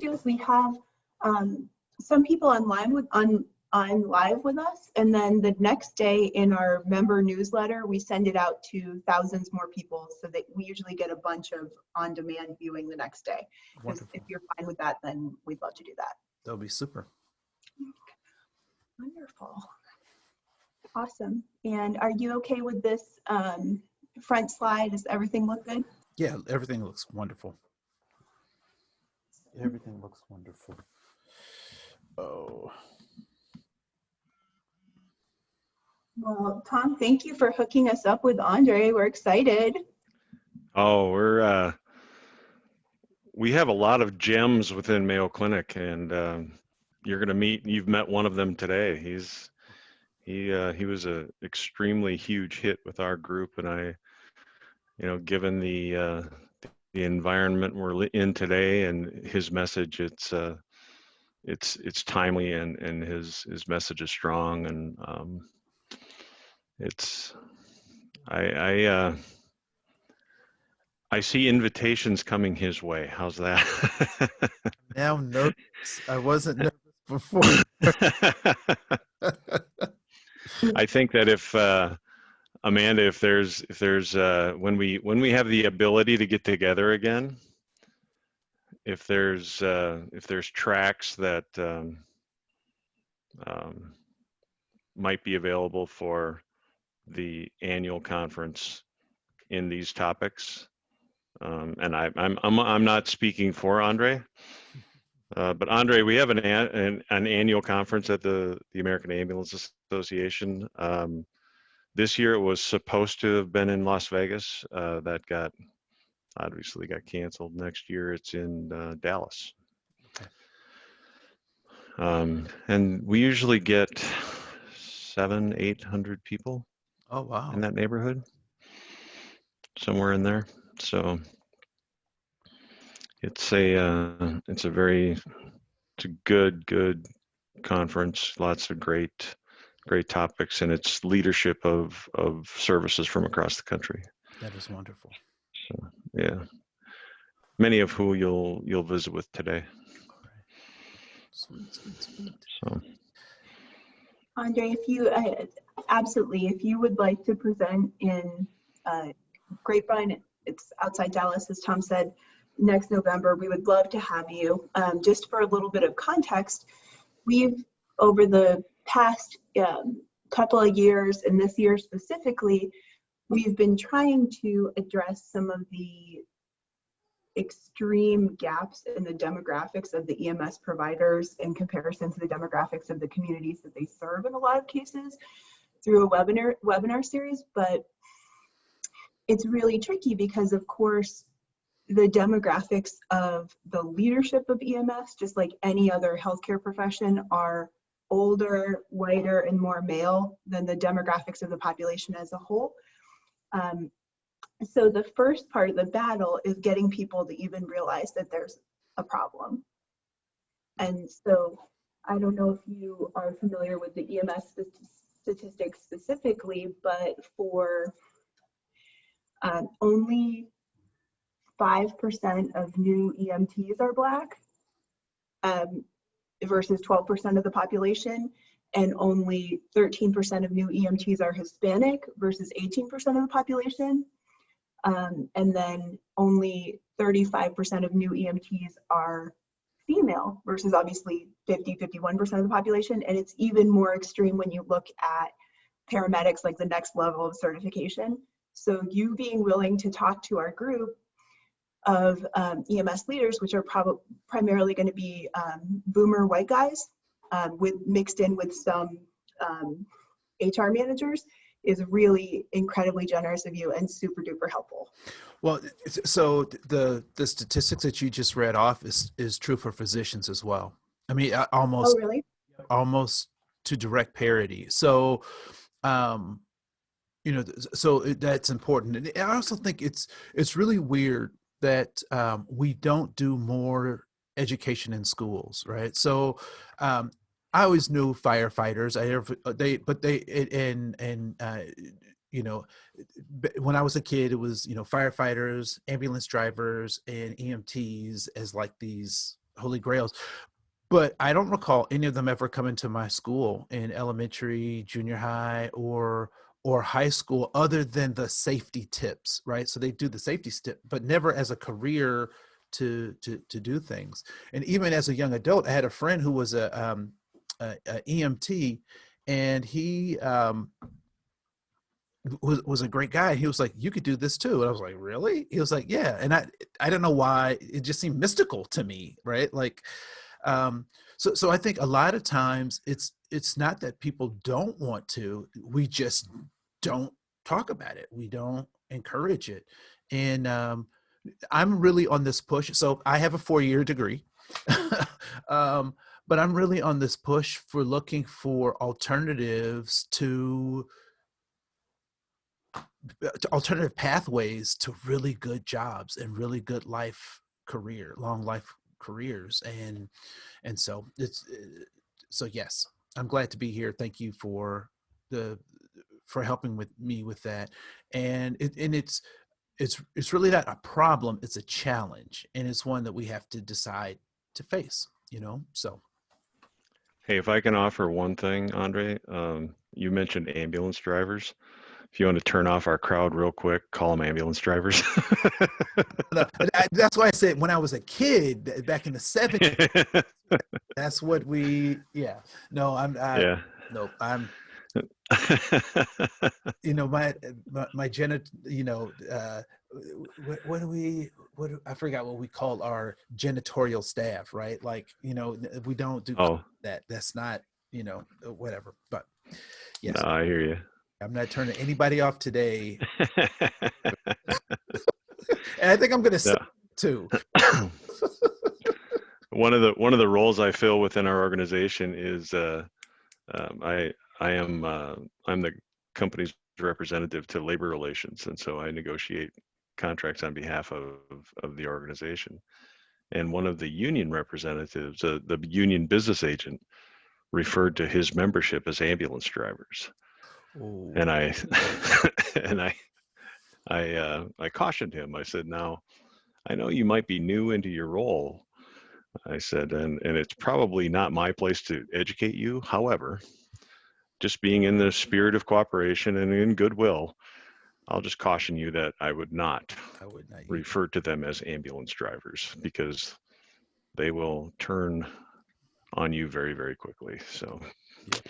do is we have some people online on live with us, and then the next day in our member newsletter we send it out to thousands more people, so that we usually get a bunch of on-demand viewing the next day. If you're fine with that, then we'd love to do that. That'll be super. Wonderful. Awesome. And are you okay with this front slide? Does everything look good? Yeah, everything looks wonderful. Everything looks wonderful. Oh. Well, Tom, thank you for hooking us up with Andre. We're excited. Oh, we have a lot of gems within Mayo Clinic, and you've met one of them today. He was a extremely huge hit with our group, and given the environment we're in today and his message, it's timely, and his message is strong, and I see invitations coming his way. How's that? Now nervous. I wasn't nervous before. I think that if Amanda, if there's when we have the ability to get together again, if there's tracks that might be available for the annual conference in these topics, and I'm not speaking for Andre, but Andre, we have an annual conference at the American Ambulance Association. This year it was supposed to have been in Las Vegas. That obviously got canceled. Next year it's in Dallas. And we usually get 700-800 people. Oh, wow. In that neighborhood, somewhere in there. So it's a good conference. Lots of great topics, and it's leadership of services from across the country. That is wonderful. So, yeah, many of who you'll visit with today. Sweet. So, Andre, if you would like to present in Grapevine, it's outside Dallas, as Tom said, next November, we would love to have you. Just for a little bit of context, we've, over the past couple of years, and this year specifically, we've been trying to address some of the extreme gaps in the demographics of the EMS providers in comparison to the demographics of the communities that they serve in a lot of cases through a webinar series. But it's really tricky because, of course, the demographics of the leadership of EMS, just like any other healthcare profession, are older, whiter, and more male than the demographics of the population as a whole. So the first part of the battle is getting people to even realize that there's a problem. And so I don't know if you are familiar with the EMS statistics specifically, but for only 5% of new EMTs are Black, versus 12% of the population, and only 13% of new EMTs are Hispanic versus 18% of the population. And then only 35% of new EMTs are female versus obviously 51% of the population. And it's even more extreme when you look at paramedics, like the next level of certification. So you being willing to talk to our group of EMS leaders, which are primarily going to be boomer white guys, mixed in with some HR managers, is really incredibly generous of you and super duper helpful. Well, so the statistics that you just read off is true for physicians as well. I mean, almost. Oh, really? Almost to direct parity. So, so that's important. And I also think it's really weird that we don't do more education in schools, right? So, I always knew firefighters. When I was a kid, it was, firefighters, ambulance drivers, and EMTs as like these holy grails. But I don't recall any of them ever coming to my school in elementary, junior high, or high school, other than the safety tips, right? So they do the safety tip, but never as a career to do things. And even as a young adult, I had a friend who was a EMT, and he was a great guy. He was like, "You could do this too," and I was like, "Really?" He was like, "Yeah," and I don't know why, it just seemed mystical to me, right? Like. So I think a lot of times it's not that people don't want to, we just don't talk about it. We don't encourage it. And I'm really on this push. So I have a 4-year degree, but I'm really on this push for looking for alternatives to alternative pathways to really good jobs and really good long life careers. And so so yes, I'm glad to be here. Thank you for helping with me with that. And it's really not a problem, it's a challenge, and it's one that we have to decide to face, so. Hey, if I can offer one thing, Andre, you mentioned ambulance drivers. If you want to turn off our crowd real quick, call them ambulance drivers. That's why I said when I was a kid back in the 70s, that's what yeah. No, Yeah. no, I'm, my I forgot what we call our janitorial staff, right? Like, we don't do that. That's not, whatever, but yes. No, I hear you. I'm not turning anybody off today. And I think I'm going to say too. One of the roles I fill within our organization is I'm the company's representative to labor relations, and so I negotiate contracts on behalf of the organization. And one of the union representatives, the union business agent, referred to his membership as ambulance drivers. Ooh. And I cautioned him. I said, "Now, I know you might be new into your role." I said, and it's probably not my place to educate you. However, just being in the spirit of cooperation and in goodwill, I'll just caution you that I would not refer to them as ambulance drivers, because they will turn on you very, very quickly. So, yeah.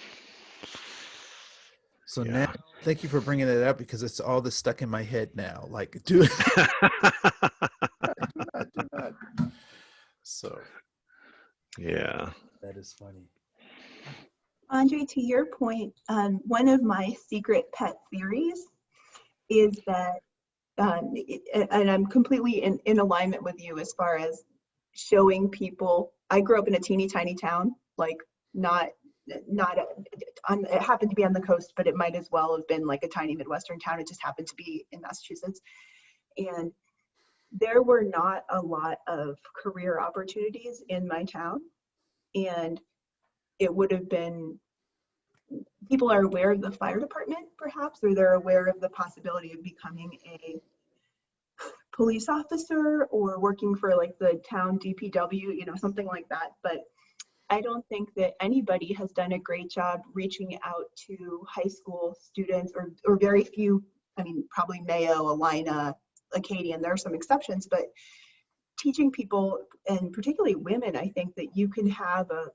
So now, thank you for bringing that up, because it's all that's stuck in my head now. Like, do not. So, yeah, that is funny. Andre, to your point, one of my secret pet theories is that, and I'm completely in alignment with you as far as showing people. I grew up in a teeny tiny town, like it happened to be on the coast, but it might as well have been like a tiny Midwestern town. It just happened to be in Massachusetts. And there were not a lot of career opportunities in my town. And it would have been, people are aware of the fire department perhaps, or they're aware of the possibility of becoming a police officer or working for like the town DPW, something like that. But I don't think that anybody has done a great job reaching out to high school students, or very few. I mean, probably Mayo, Alina, Acadian, there are some exceptions, but teaching people, and particularly women, I think that you can have a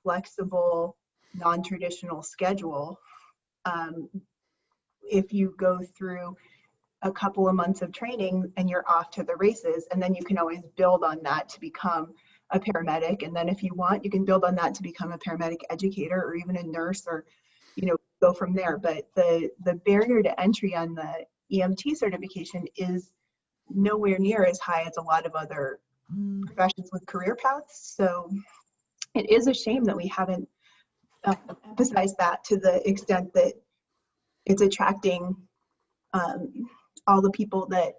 flexible, non-traditional schedule if you go through a couple of months of training and you're off to the races, and then you can always build on that to become a paramedic. And then if you want, you can build on that to become a paramedic educator or even a nurse, or go from there. But the barrier to entry on the EMT certification is nowhere near as high as a lot of other professions with career paths. So it is a shame that we haven't emphasized that to the extent that it's attracting all the people that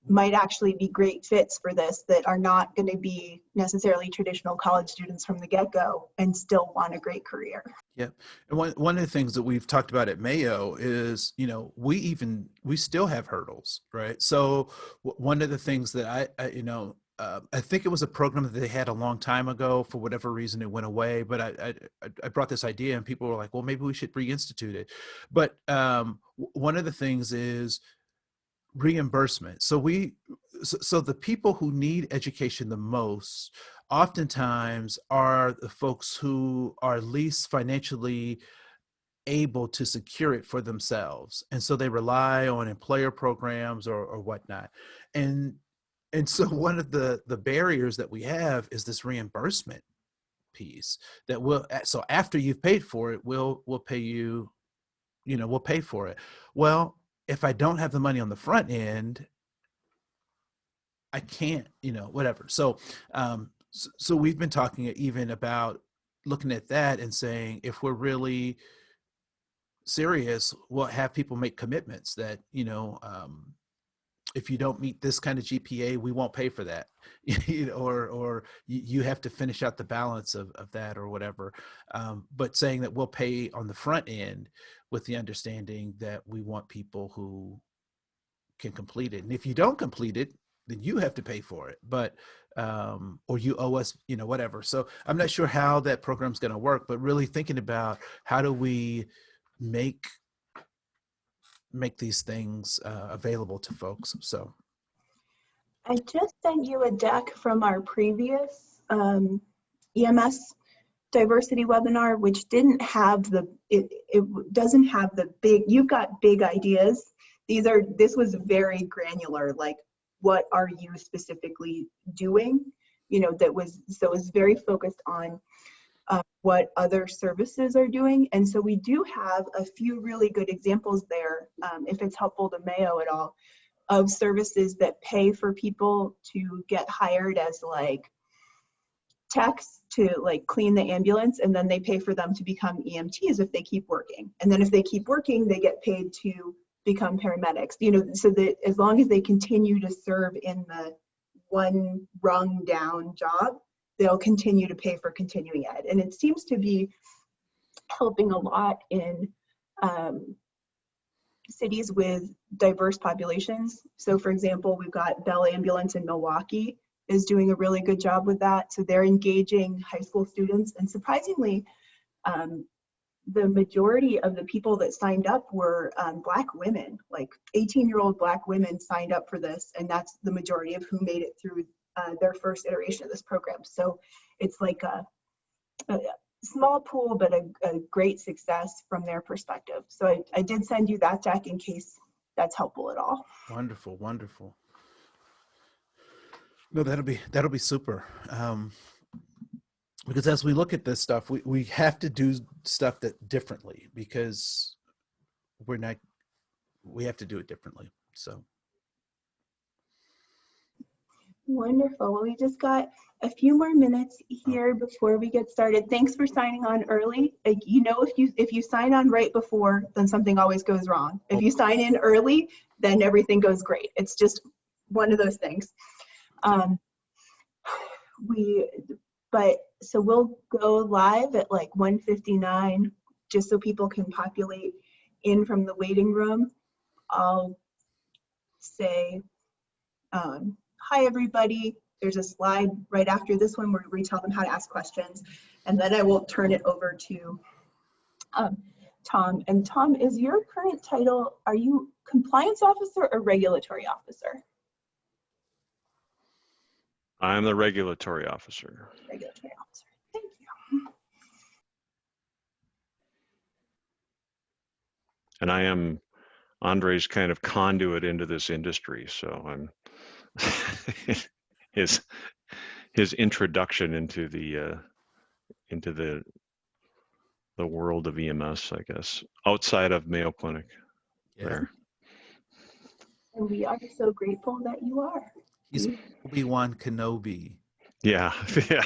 might actually be great fits for this, that are not going to be necessarily traditional college students from the get-go and still want a great career. Yeah. And one of the things that we've talked about at Mayo is, we still have hurdles, right? So one of the things that I I think it was a program that they had a long time ago. For whatever reason, it went away. But I brought this idea, and people were like, "Well, maybe we should reinstitute it." But one of the things is reimbursement. So the people who need education the most, oftentimes, are the folks who are least financially able to secure it for themselves, and so they rely on employer programs or whatnot. And so one of the barriers that we have is this reimbursement piece that will, so after you've paid for it, we'll pay you, we'll pay for it. Well, if I don't have the money on the front end, I can't, whatever. So we've been talking even about looking at that and saying, if we're really serious, we'll have people make commitments that, if you don't meet this kind of GPA, we won't pay for that, or you have to finish out the balance of that or whatever. But saying that we'll pay on the front end with the understanding that we want people who can complete it. And if you don't complete it, then you have to pay for it, but, or you owe us, whatever. So I'm not sure how that program's going to work, but really thinking about how do we make these things available to folks. So I just sent you a deck from our previous EMS diversity webinar, which didn't have it doesn't have the big, you've got big ideas. This was very granular, like what are you specifically doing? So it was very focused on what other services are doing. And so we do have a few really good examples there, if it's helpful to Mayo at all, of services that pay for people to get hired as like techs to like clean the ambulance, and then they pay for them to become EMTs if they keep working. And then if they keep working, they get paid to become paramedics, so that as long as they continue to serve in the one rung down job, they'll continue to pay for continuing ed. And it seems to be helping a lot in cities with diverse populations. So for example, we've got Bell Ambulance in Milwaukee is doing a really good job with that. So they're engaging high school students, and surprisingly, the majority of the people that signed up were Black women, like 18-year-old Black women signed up for this, and that's the majority of who made it through their first iteration of this program. So it's like a small pool, but a great success from their perspective. So I did send you that deck in case that's helpful at all. Wonderful, wonderful. No, that'll be super. Because as we look at this stuff, we have to do stuff that differently, because we have to do it differently. So. Wonderful. Well, we just got a few more minutes here before we get started. Thanks for signing on early. Like, if you sign on right before, then something always goes wrong. If you sign in early, then everything goes great. It's just one of those things. So we'll go live at like 1:59, just so people can populate in from the waiting room. I'll say, hi everybody. There's a slide right after this one where we tell them how to ask questions. And then I will turn it over to Tom. And Tom, is your current title, are you compliance officer or regulatory officer? I'm the regulatory officer. Regulatory officer. Thank you. And I am Andre's kind of conduit into this industry. So I'm his introduction into the world of EMS, I guess, outside of Mayo Clinic. Yeah. There. And we are so grateful that you are. He's Obi-Wan Kenobi. Yeah. Yeah.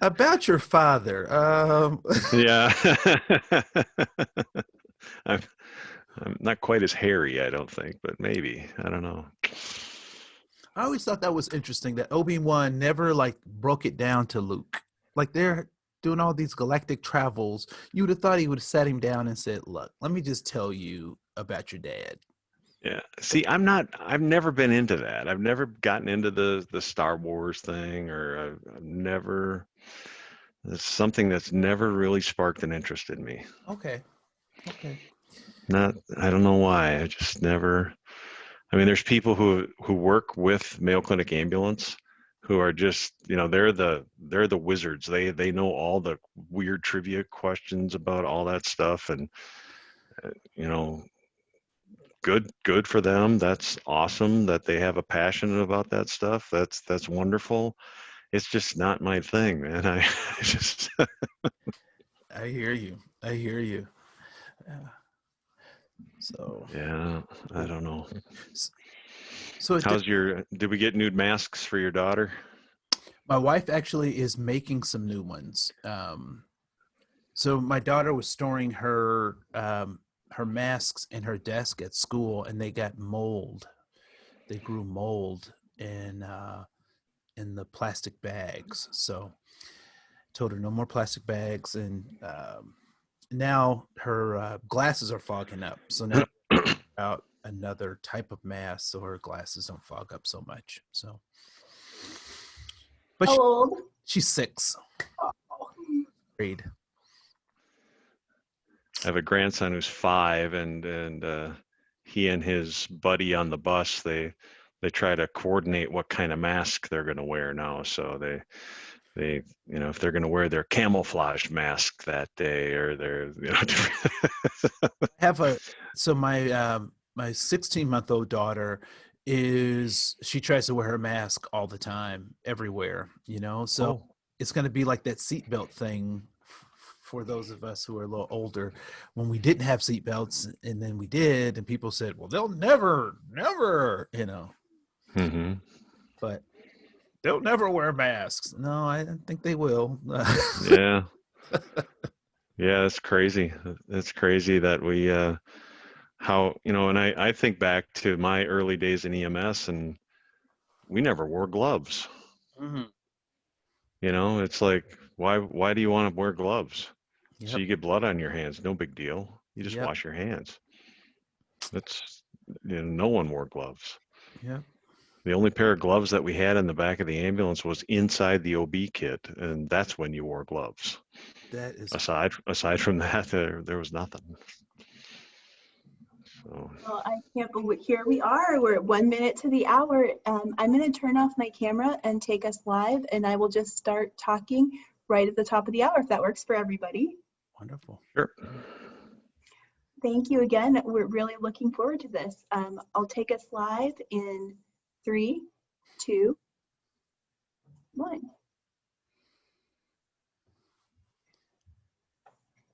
About your father. Yeah. I'm not quite as hairy, I don't think, but maybe. I don't know. I always thought that was interesting that Obi-Wan never like broke it down to Luke. Like they're doing all these galactic travels. You would have thought he would have sat him down and said, look, let me just tell you about your dad. Yeah. See, I've never been into that. I've never gotten into the Star Wars thing, or I've never, it's something that's never really sparked an interest in me. Okay. Okay. I don't know why. I just never, I mean, there's people who work with Mayo Clinic Ambulance who are just, they're the wizards. They know all the weird trivia questions about all that stuff, and you know, good for them. That's awesome that they have a passion about that stuff. That's wonderful. It's just not my thing, man. I just I hear you. I hear you. So yeah, I don't know. So Did we get nude masks for your daughter? my wife actually is making some new ones. So my daughter was storing her her masks in her desk at school, and they got mold. They grew mold in the plastic bags. So told her no more plastic bags, and now her glasses are fogging up. So now out another type of mask so her glasses don't fog up so much. So, but How old? she's 6. Oh. Grade. I have a grandson who's 5, and he and his buddy on the bus, they try to coordinate what kind of mask they're going to wear now. So they if they're going to wear their camouflage mask that day, or their My 16-month-old daughter she tries to wear her mask all the time, everywhere, so it's going to be like that seatbelt thing for those of us who are a little older, when we didn't have seatbelts and then we did, and people said, well, they'll never, mm-hmm. But they'll never wear masks. No, I don't think they will. Yeah. Yeah, it's crazy. It's crazy that we, how, and I think back to my early days in EMS, and we never wore gloves. Mm-hmm. It's like, why do you want to wear gloves? Yep. So you get blood on your hands, no big deal. You just Yep. wash your hands. That's, no one wore gloves. Yeah. The only pair of gloves that we had in the back of the ambulance was inside the OB kit, and that's when you wore gloves. That is aside from that, there was nothing. So. Well, I can't believe here we are. We're 1 minute to the hour. I'm going to turn off my camera and take us live, and I will just start talking right at the top of the hour if that works for everybody. Wonderful. Sure. Thank you again. We're really looking forward to this. I'll take us live in 3, 2, 1.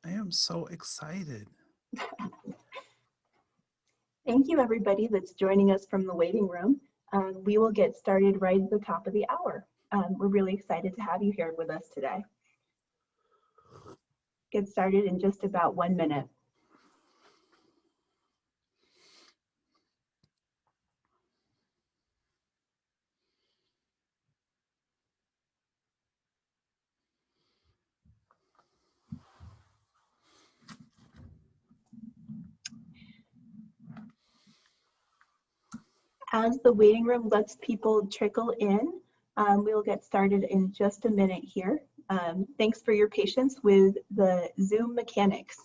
I am so excited. Thank you, everybody that's joining us from the waiting room. We will get started right at the top of the hour. We're really excited to have you here with us today. Get started in just about 1 minute. As the waiting room lets people trickle in, we'll get started in just a minute here. Thanks for your patience with the Zoom mechanics.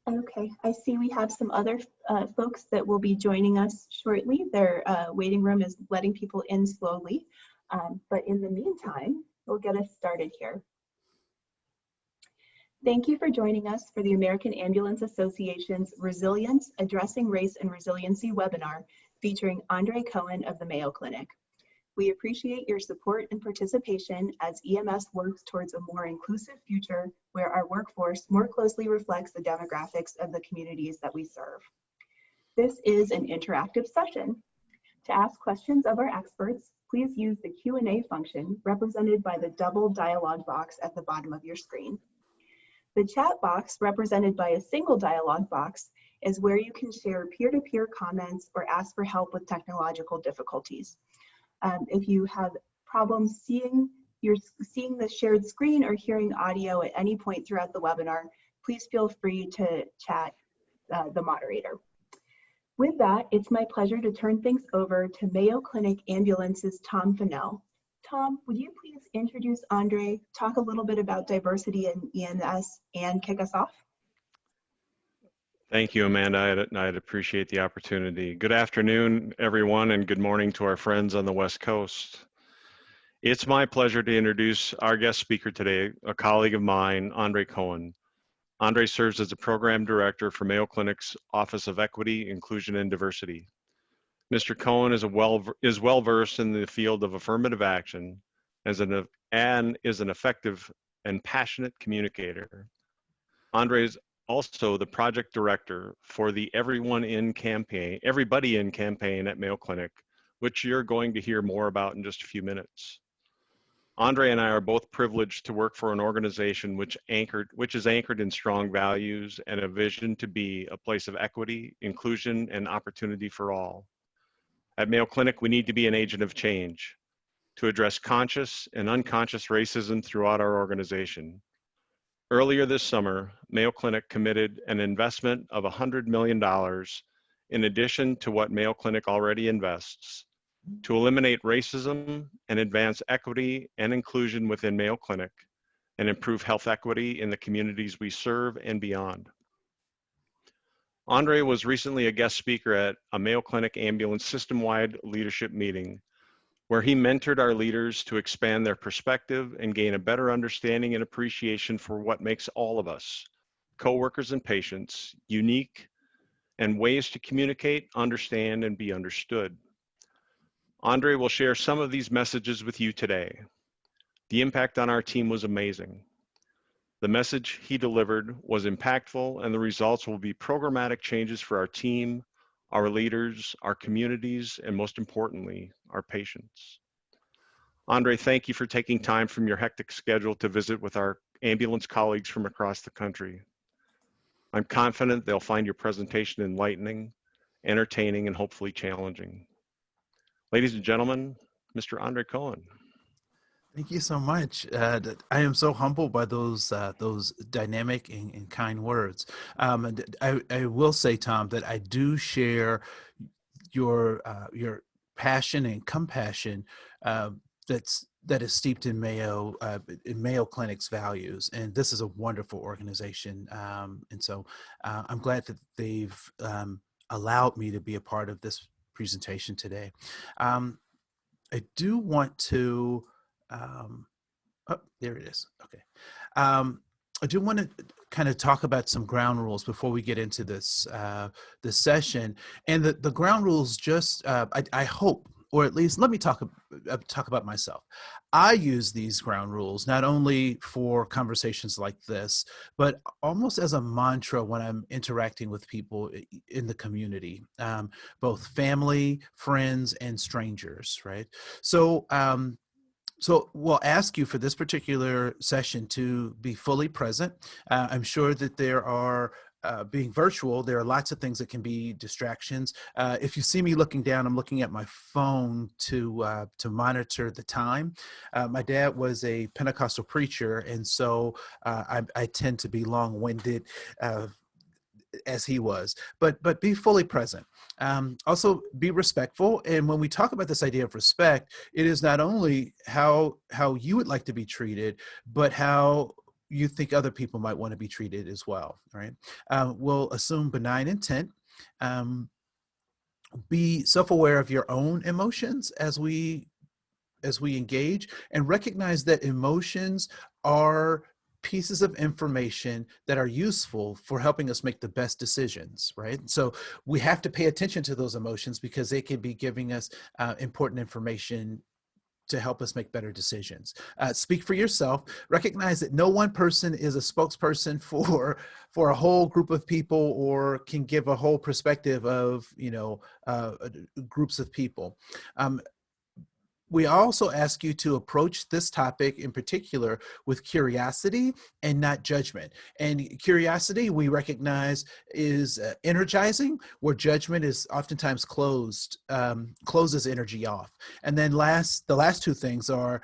Okay, I see we have some other folks that will be joining us shortly. Their waiting room is letting people in slowly, but in the meantime, we'll get us started here. Thank you for joining us for the American Ambulance Association's Resilience, Addressing Race and Resiliency webinar featuring Andre Koen of the Mayo Clinic. We appreciate your support and participation as EMS works towards a more inclusive future where our workforce more closely reflects the demographics of the communities that we serve. This is an interactive session. To ask questions of our experts, please use the Q&A function represented by the double dialog box at the bottom of your screen. The chat box, represented by a single dialog box, is where you can share peer-to-peer comments or ask for help with technological difficulties. If you have problems seeing you're seeing the shared screen or hearing audio at any point throughout the webinar, please feel free to chat the moderator. With that, it's my pleasure to turn things over to Mayo Clinic Ambulance's Tom Fennell. Tom, would you please introduce Andre, talk a little bit about diversity in ENS, and kick us off? Thank you, Amanda. I'd appreciate the opportunity. Good afternoon, everyone, and good morning to our friends on the West Coast. It's my pleasure to introduce our guest speaker today, a colleague of mine, Andre Koen. Andre serves as the program director for Mayo Clinic's Office of Equity, Inclusion, and Diversity. Mr. Koen is well-versed in the field of affirmative action and is an effective and passionate communicator. Andre is also the project director for the Everybody In campaign at Mayo Clinic, which you're going to hear more about in just a few minutes. Andre and I are both privileged to work for an organization which is anchored in strong values and a vision to be a place of equity, inclusion, and opportunity for all. At Mayo Clinic, we need to be an agent of change to address conscious and unconscious racism throughout our organization. Earlier this summer, Mayo Clinic committed an investment of $100 million in addition to what Mayo Clinic already invests to eliminate racism and advance equity and inclusion within Mayo Clinic and improve health equity in the communities we serve and beyond. Andre was recently a guest speaker at a Mayo Clinic ambulance system-wide leadership meeting where he mentored our leaders to expand their perspective and gain a better understanding and appreciation for what makes all of us, coworkers and patients, unique and ways to communicate, understand, and be understood. Andre will share some of these messages with you today. The impact on our team was amazing. The message he delivered was impactful, and the results will be programmatic changes for our team, our leaders, our communities, and most importantly, our patients. Andre, thank you for taking time from your hectic schedule to visit with our ambulance colleagues from across the country. I'm confident they'll find your presentation enlightening, entertaining, and hopefully challenging. Ladies and gentlemen, Mr. Andre Koen. Thank you so much. I am so humbled by those dynamic and kind words. And I will say, Tom, that I do share your passion and compassion that is steeped in Mayo Clinic's values, and this is a wonderful organization. And so I'm glad that they've allowed me to be a part of this presentation today. I do want to. Oh, there it is. Okay. I do want to kind of talk about some ground rules before we get into this session. And the ground rules just, I hope, or at least let me talk about myself. I use these ground rules not only for conversations like this, but almost as a mantra when I'm interacting with people in the community, both family, friends, and strangers, right? So we'll ask you for this particular session to be fully present. I'm sure that there are, being virtual, there are lots of things that can be distractions. If you see me looking down, I'm looking at my phone to monitor the time. My dad was a Pentecostal preacher, and so I tend to be long-winded as he was, but be fully present. Also be respectful. And when we talk about this idea of respect, it is not only how you would like to be treated, but how you think other people might want to be treated as well. All right. We'll assume benign intent. Be self-aware of your own emotions as we engage, and recognize that emotions are pieces of information that are useful for helping us make the best decisions, right? So we have to pay attention to those emotions because they can be giving us important information to help us make better decisions. Speak for yourself. Recognize that no one person is a spokesperson for a whole group of people or can give a whole perspective of, groups of people. We also ask you to approach this topic in particular with curiosity and not judgment. And curiosity, we recognize, is energizing, where judgment is oftentimes closes energy off. And then the last two things are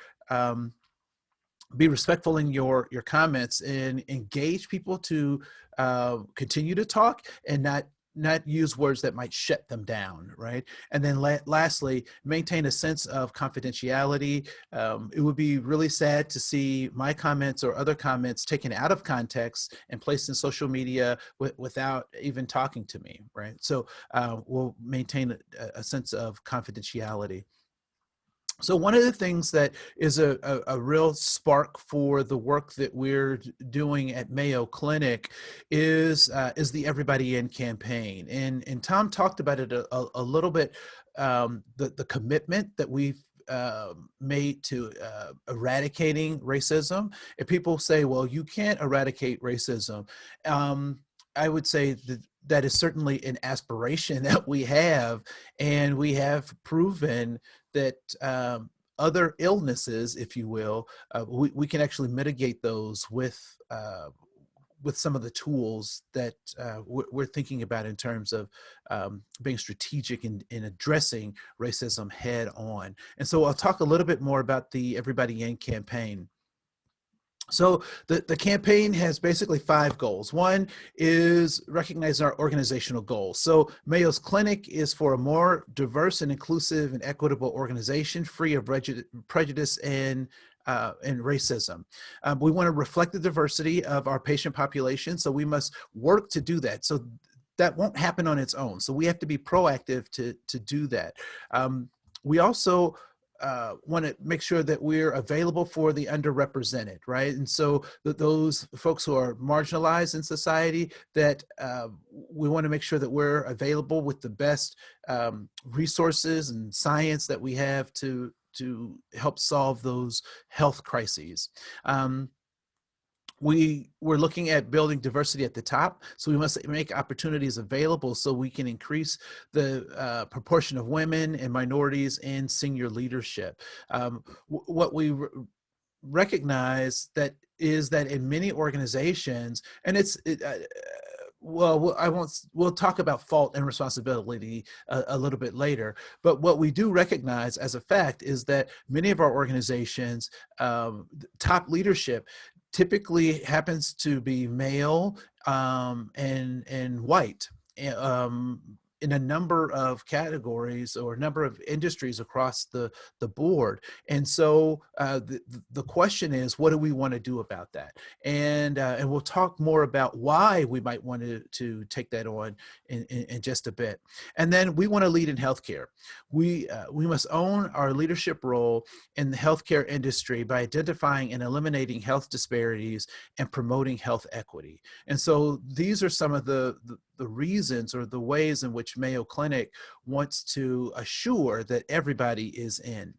be respectful in your comments and engage people to continue to talk and not use words that might shut them down, right? And then lastly, maintain a sense of confidentiality. It would be really sad to see my comments or other comments taken out of context and placed in social media without even talking to me, right? So we'll maintain a sense of confidentiality. So one of the things that is a real spark for the work that we're doing at Mayo Clinic is the Everybody In campaign. And Tom talked about it a little bit, the commitment that we've made to eradicating racism. If people say, well, you can't eradicate racism, I would say that is certainly an aspiration that we have, and we have proven that other illnesses, if you will, we can actually mitigate those with some of the tools that we're thinking about in terms of being strategic in addressing racism head on. And so I'll talk a little bit more about the Everybody In campaign. So the campaign has basically 5 goals. One is recognize our organizational goals. So Mayo's Clinic is for a more diverse and inclusive and equitable organization free of prejudice and racism. We want to reflect the diversity of our patient population, so we must work to do that. So that won't happen on its own. So we have to be proactive to do that. We also want to make sure that we're available for the underrepresented, right? And so those folks who are marginalized in society, that we want to make sure that we're available with the best resources and science that we have to help solve those health crises. We're looking at building diversity at the top, so we must make opportunities available so we can increase the proportion of women and minorities in senior leadership. What we recognize that is that in many organizations, and we'll talk about fault and responsibility a little bit later, but what we do recognize as a fact is that many of our organizations, top leadership typically happens to be male and white in a number of categories or a number of industries across the board. And so the question is, what do we want to do about that? And we'll talk more about why we might want to take that on in just a bit. And then we want to lead in healthcare. We must own our leadership role in the healthcare industry by identifying and eliminating health disparities and promoting health equity. And so these are some of the reasons or the ways in which Mayo Clinic wants to assure that everybody is in.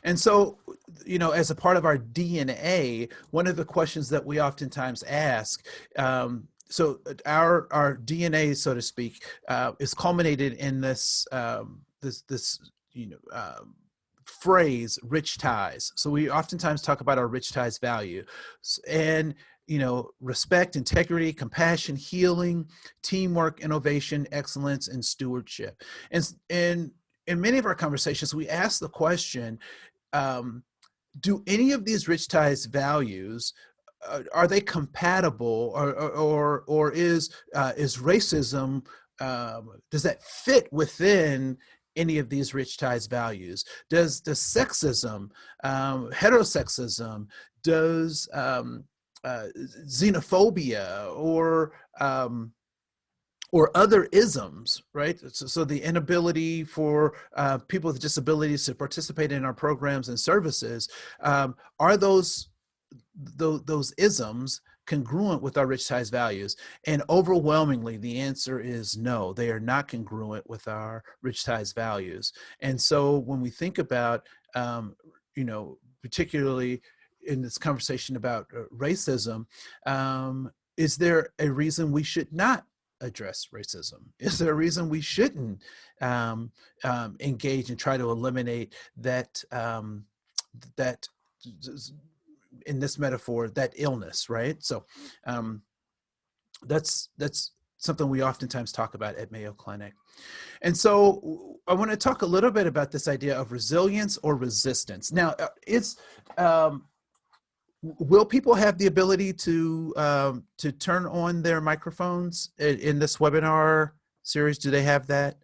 And so, as a part of our DNA, one of the questions that we oftentimes ask, so our DNA, so to speak, is culminated in this phrase, rich ties. So we oftentimes talk about our rich ties value, and respect, integrity, compassion, healing, teamwork, innovation, excellence, and stewardship. And in many of our conversations, we ask the question, do any of these rich ties values, are they compatible, or is racism, does that fit within any of these rich ties values? Does sexism, heterosexism, does xenophobia or other isms, right? So the inability for people with disabilities to participate in our programs and services, are those isms congruent with our rich ties values? And overwhelmingly, the answer is no, they are not congruent with our rich ties values. And so when we think about, particularly in this conversation about racism, is there a reason we should not address racism? Is there a reason we shouldn't engage and try to eliminate that, in this metaphor, that illness, right? So that's something we oftentimes talk about at Mayo Clinic. And so I want to talk a little bit about this idea of resilience or resistance. Now, will people have the ability to turn on their microphones in this webinar series? Do they have that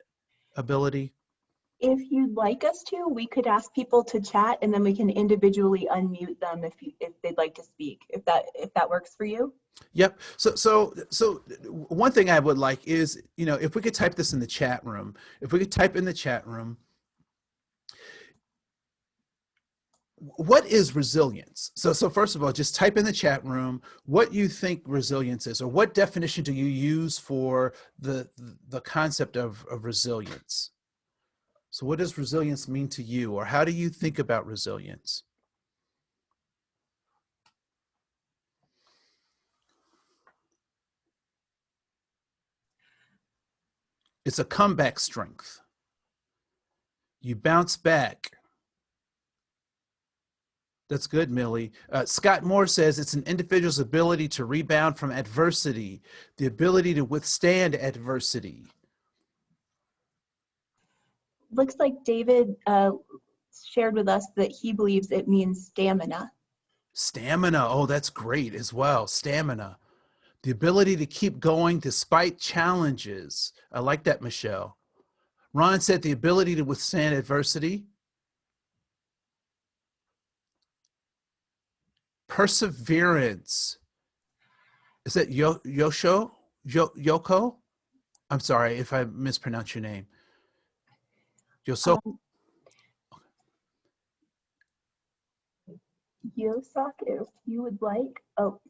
ability? If you'd like us to, we could ask people to chat, and then we can individually unmute them if they'd like to speak, if that works for you. Yep. So one thing I would like is, if we could type this in the chat room, what is resilience? So first of all, just type in the chat room what you think resilience is, or what definition do you use for the concept of resilience? So what does resilience mean to you, or how do you think about resilience? It's a comeback strength. You bounce back. That's good, Millie. Scott Moore says it's an individual's ability to rebound from adversity, the ability to withstand adversity. Looks like David shared with us that he believes it means stamina. Stamina. Oh, that's great as well. Stamina. The ability to keep going despite challenges. I like that, Michelle. Ron said the ability to withstand adversity. Perseverance. Is that Yoko? I'm sorry if I mispronounce your name. Yoso. Yosak, if you would like. Oh.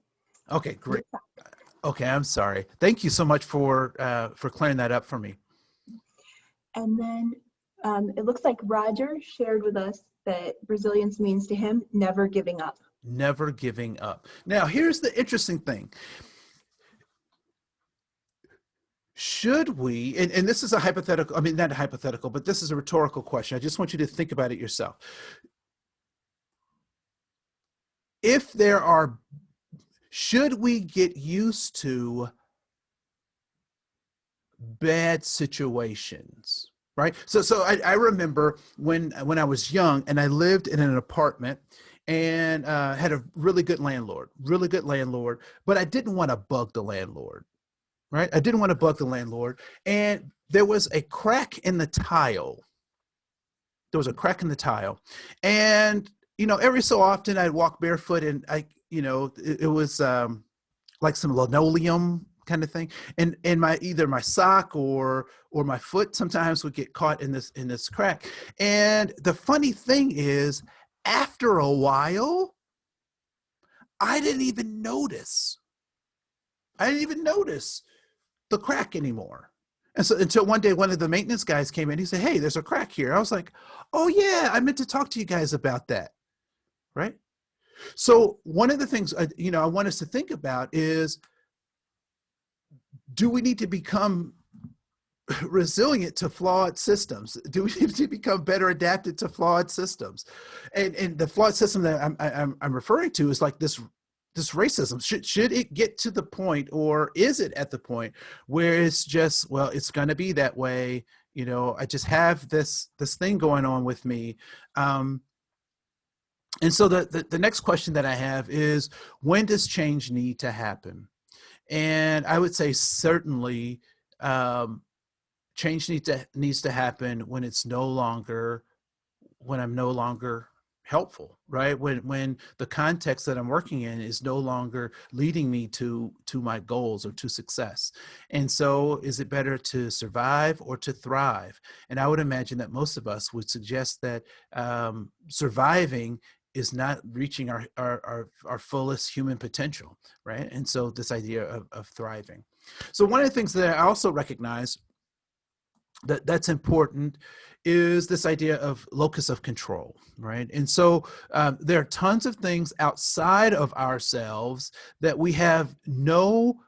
Okay, great. Okay, I'm sorry. Thank you so much for clearing that up for me. And then it looks like Roger shared with us that resilience means to him never giving up. Never giving up. Now, here's the interesting thing. Should we, and this is a hypothetical, I mean, not a hypothetical, but this is a rhetorical question. I just want you to think about it yourself. Should we get used to bad situations, right? So I remember when I was young and I lived in an apartment and had a really good landlord, but I didn't want to bug the landlord, right? I didn't want to bug the landlord. And there was a crack in the tile. And, every so often I'd walk barefoot and it was like some linoleum kind of thing. And either my sock or my foot sometimes would get caught in this crack. And the funny thing is, after a while, I didn't even notice the crack anymore. And so until one day, one of the maintenance guys came in, he said, "Hey, there's a crack here." I was like, "Oh yeah, I meant to talk to you guys about that." Right? So one of the things, I want us to think about is, do we need to become resilient to flawed systems? Do we need to become better adapted to flawed systems? And the flawed system that I'm referring to is like this racism. Should it get to the point, or is it at the point where it's just, well, it's going to be that way? I just have this thing going on with me. And so the next question that I have is, when does change need to happen? And I would say certainly change needs to happen when I'm no longer helpful, right? When the context that I'm working in is no longer leading me to my goals or to success. And so is it better to survive or to thrive? And I would imagine that most of us would suggest that surviving is not reaching our fullest human potential, right? And so this idea of thriving. So one of the things that I also recognize that's important is this idea of locus of control, right? And so there are tons of things outside of ourselves that we have no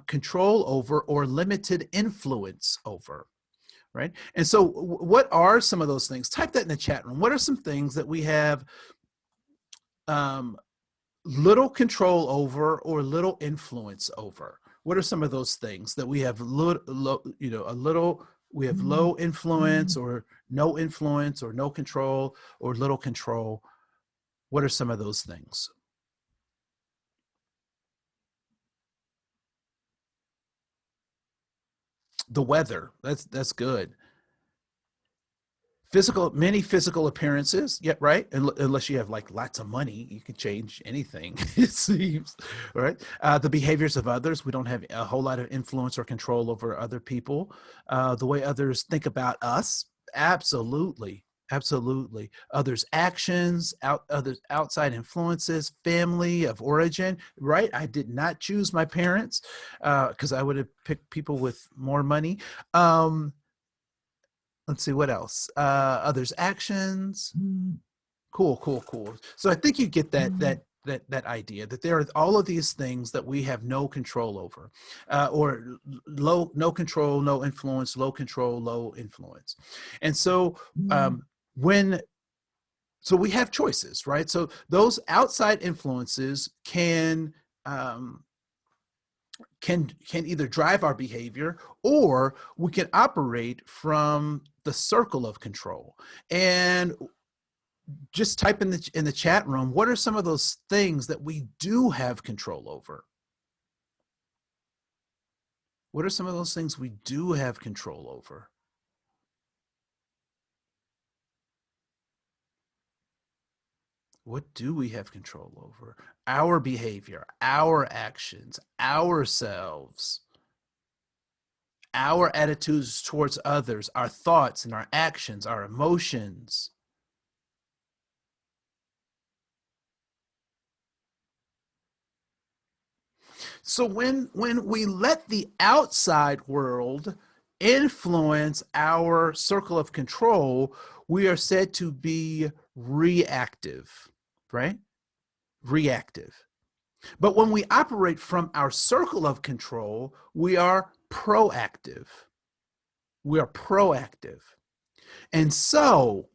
control over or limited influence over, right? And so what are some of those things? Type that in the chat room. What are some things that we have little control over or little influence over? What are some of those things that we have we have low influence or no influence or no control or little control? What are some of those things? The weather, that's good. Many physical appearances, yeah, right? Unless you have like lots of money, you can change anything, it seems, right? The behaviors of others, we don't have a whole lot of influence or control over other people. The way others think about us, absolutely, absolutely. Others' actions, others' outside influences, family of origin, right? I did not choose my parents because I would have picked people with more money. Let's see, what else? Others' actions. Cool. So I think you get that idea that there are all of these things that we have no control over, or no control, no influence, low control, low influence. And so so we have choices, right? So those outside influences can either drive our behavior, or we can operate from the circle of control. And just type in the chat room, what are some of those things that we do have control over? What are some of those things we do have control over? What do we have control over? Our behavior, our actions, ourselves, our attitudes towards others, our thoughts and our actions, our emotions. So when we let the outside world influence our circle of control, we are said to be reactive, right? Reactive. But when we operate from our circle of control, we are proactive. We are proactive. And so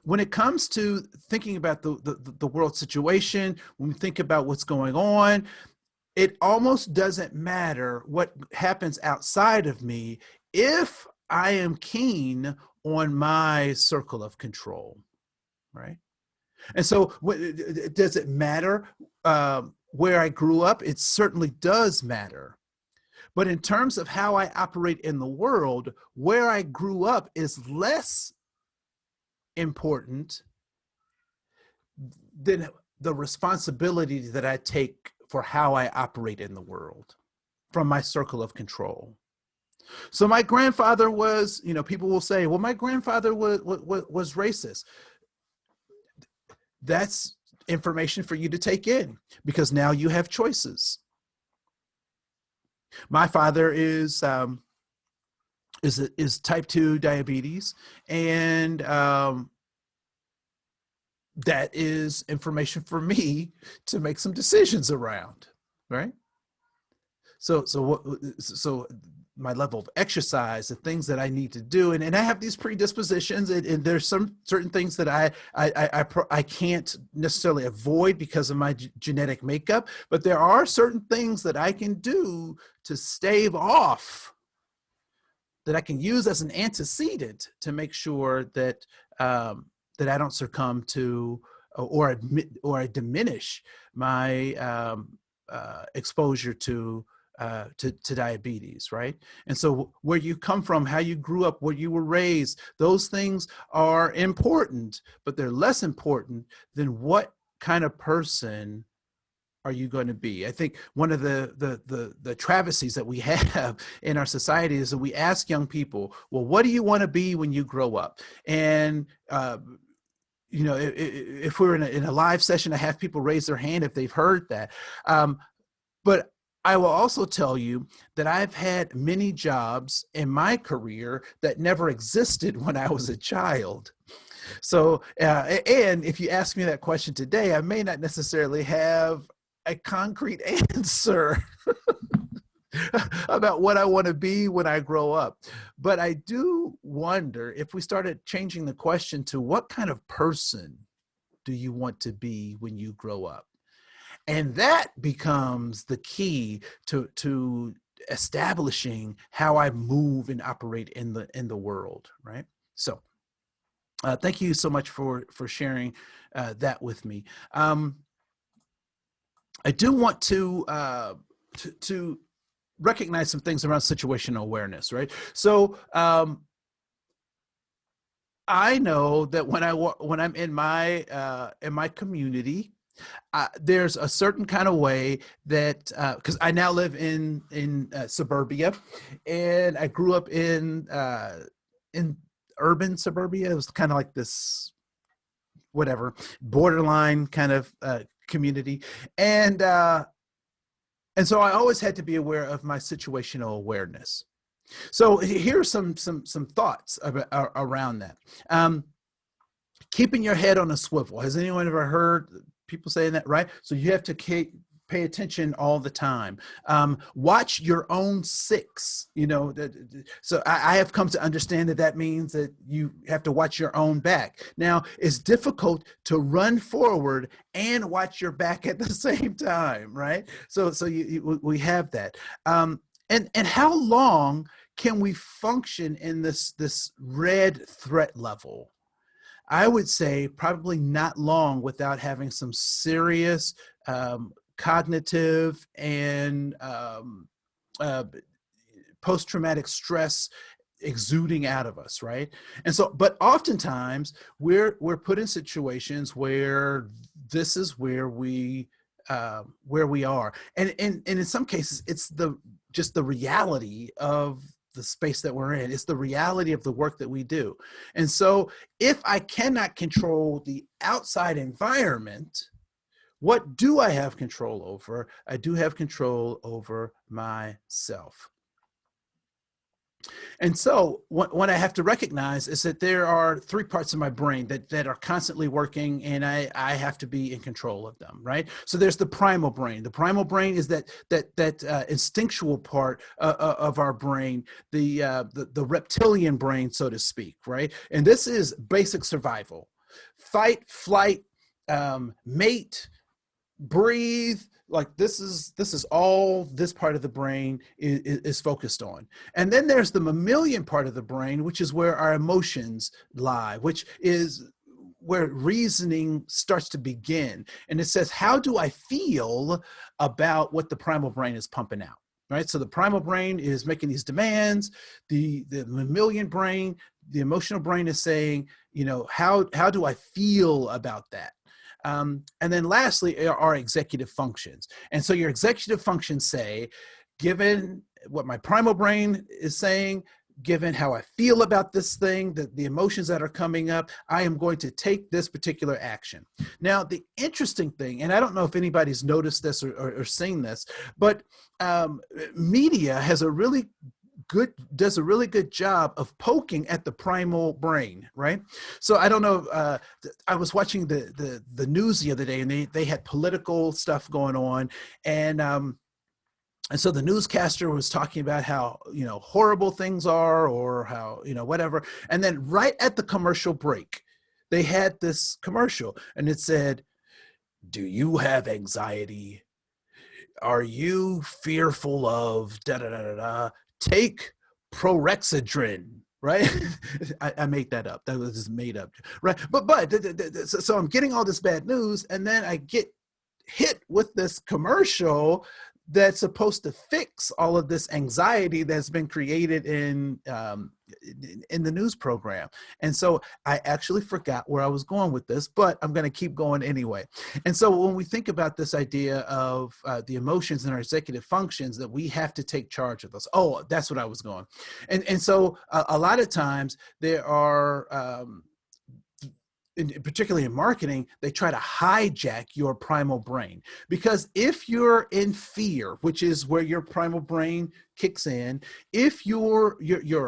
when it comes to thinking about the world situation, when we think about what's going on, it almost doesn't matter what happens outside of me if I am keen on my circle of control, right? And so does it matter where I grew up? It certainly does matter. But in terms of how I operate in the world, where I grew up is less important than the responsibility that I take for how I operate in the world from my circle of control. So my grandfather was, people will say, well, my grandfather was racist. That's information for you to take in, because now you have choices. My father is type 2 diabetes, and that is information for me to make some decisions around, right? So my level of exercise, the things that I need to do, and I have these predispositions, and there's some certain things that I can't necessarily avoid because of my genetic makeup, but there are certain things that I can do to stave off, that I can use as an antecedent to make sure that that I don't succumb to or I diminish my exposure to diabetes, right? And so where you come from, how you grew up, where you were raised, those things are important, but they're less important than what kind of person are you going to be. I think one of the travesties that we have in our society is that we ask young people, well, what do you want to be when you grow up? And if we're in a live session, I have people raise their hand if they've heard that. But I will also tell you that I've had many jobs in my career that never existed when I was a child. So, and if you ask me that question today, I may not necessarily have a concrete answer about what I want to be when I grow up. But I do wonder if we started changing the question to what kind of person do you want to be when you grow up? And that becomes the key to establishing how I move and operate in the world, right? So thank you so much for sharing that with me. I do want to recognize some things around situational awareness, right? So I know that when I'm in my community, there's a certain kind of way that because I now live in suburbia, and I grew up in urban suburbia. It was kind of like this whatever borderline kind of community, and so I always had to be aware of my situational awareness. So here's some thoughts around that. Keeping your head on a swivel. Has anyone ever heard people saying that, right? So you have to pay attention all the time. Watch your own six, so I have come to understand that means that you have to watch your own back. Now, it's difficult to run forward and watch your back at the same time, right? So we have that. And how long can we function in this red threat level? I would say probably not long without having some serious cognitive and post-traumatic stress exuding out of us, right? And so, but oftentimes we're put in situations where this is where we are, and in some cases it's just the reality of the space that we're in. It's the reality of the work that we do. And so if I cannot control the outside environment, what do I have control over? I do have control over myself. And so what I have to recognize is that there are three parts of my brain that are constantly working, and I have to be in control of them, right? So there's the primal brain. The primal brain is that instinctual part of our brain, the reptilian brain, so to speak, right? And this is basic survival. Fight, flight, mate, breathe. Like this is all this part of the brain is focused on. And then there's the mammalian part of the brain, which is where our emotions lie, which is where reasoning starts to begin. And it says, how do I feel about what the primal brain is pumping out? Right. So the primal brain is making these demands. The mammalian brain, the emotional brain is saying, how do I feel about that? And then lastly are executive functions. And so your executive functions say, given what my primal brain is saying, given how I feel about this thing, the emotions that are coming up, I am going to take this particular action. Now, the interesting thing, and I don't know if anybody's noticed this or seen this, but media does a really good job of poking at the primal brain, right? So I don't know, I was watching the news the other day, and they had political stuff going on, and so the newscaster was talking about how, horrible things are, or how, whatever. And then right at the commercial break, they had this commercial, and it said, "Do you have anxiety? Are you fearful of da da da da da? Take Prorexidrin," right? I made that up. That was just made up, right? But so I'm getting all this bad news, and then I get hit with this commercial that's supposed to fix all of this anxiety that's been created in the news program. And so I actually forgot where I was going with this, but I'm going to keep going anyway. And so when we think about this idea of the emotions and our executive functions, that we have to take charge of those. Oh, that's what I was going. And so a lot of times there are, particularly in marketing, they try to hijack your primal brain, because if you're in fear, which is where your primal brain kicks in, if you're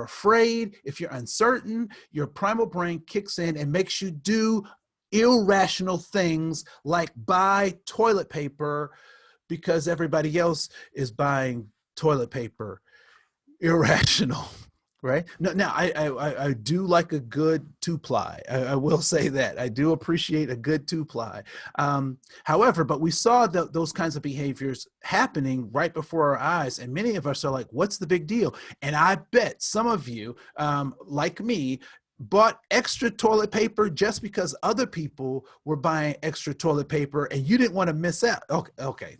afraid, if you're uncertain, your primal brain kicks in and makes you do irrational things like buy toilet paper because everybody else is buying toilet paper. Irrational. Right. No, now I do like a good two-ply. I will say that I do appreciate a good two-ply. However, but we saw those kinds of behaviors happening right before our eyes, and many of us are like, "What's the big deal?" And I bet some of you, like me, bought extra toilet paper just because other people were buying extra toilet paper, and you didn't want to miss out. Okay,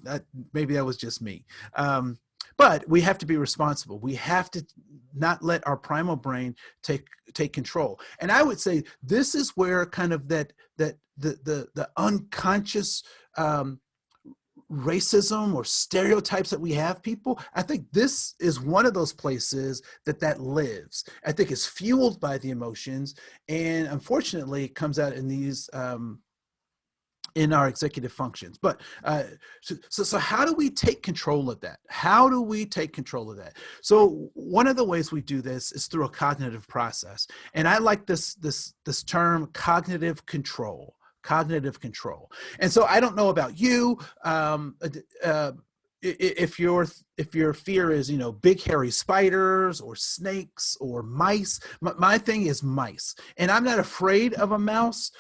maybe that was just me. But we have to be responsible. We have to not let our primal brain take control. And I would say this is where kind of the unconscious racism or stereotypes that we have people, I think this is one of those places that lives. I think it's fueled by the emotions, and unfortunately it comes out in these in our executive functions. But so how do we take control of that? How do we take control of that? So one of the ways we do this is through a cognitive process. And I like this term, cognitive control. Cognitive control. And so I don't know about you, if your fear is, big hairy spiders or snakes or mice. My thing is mice, and I'm not afraid of a mouse.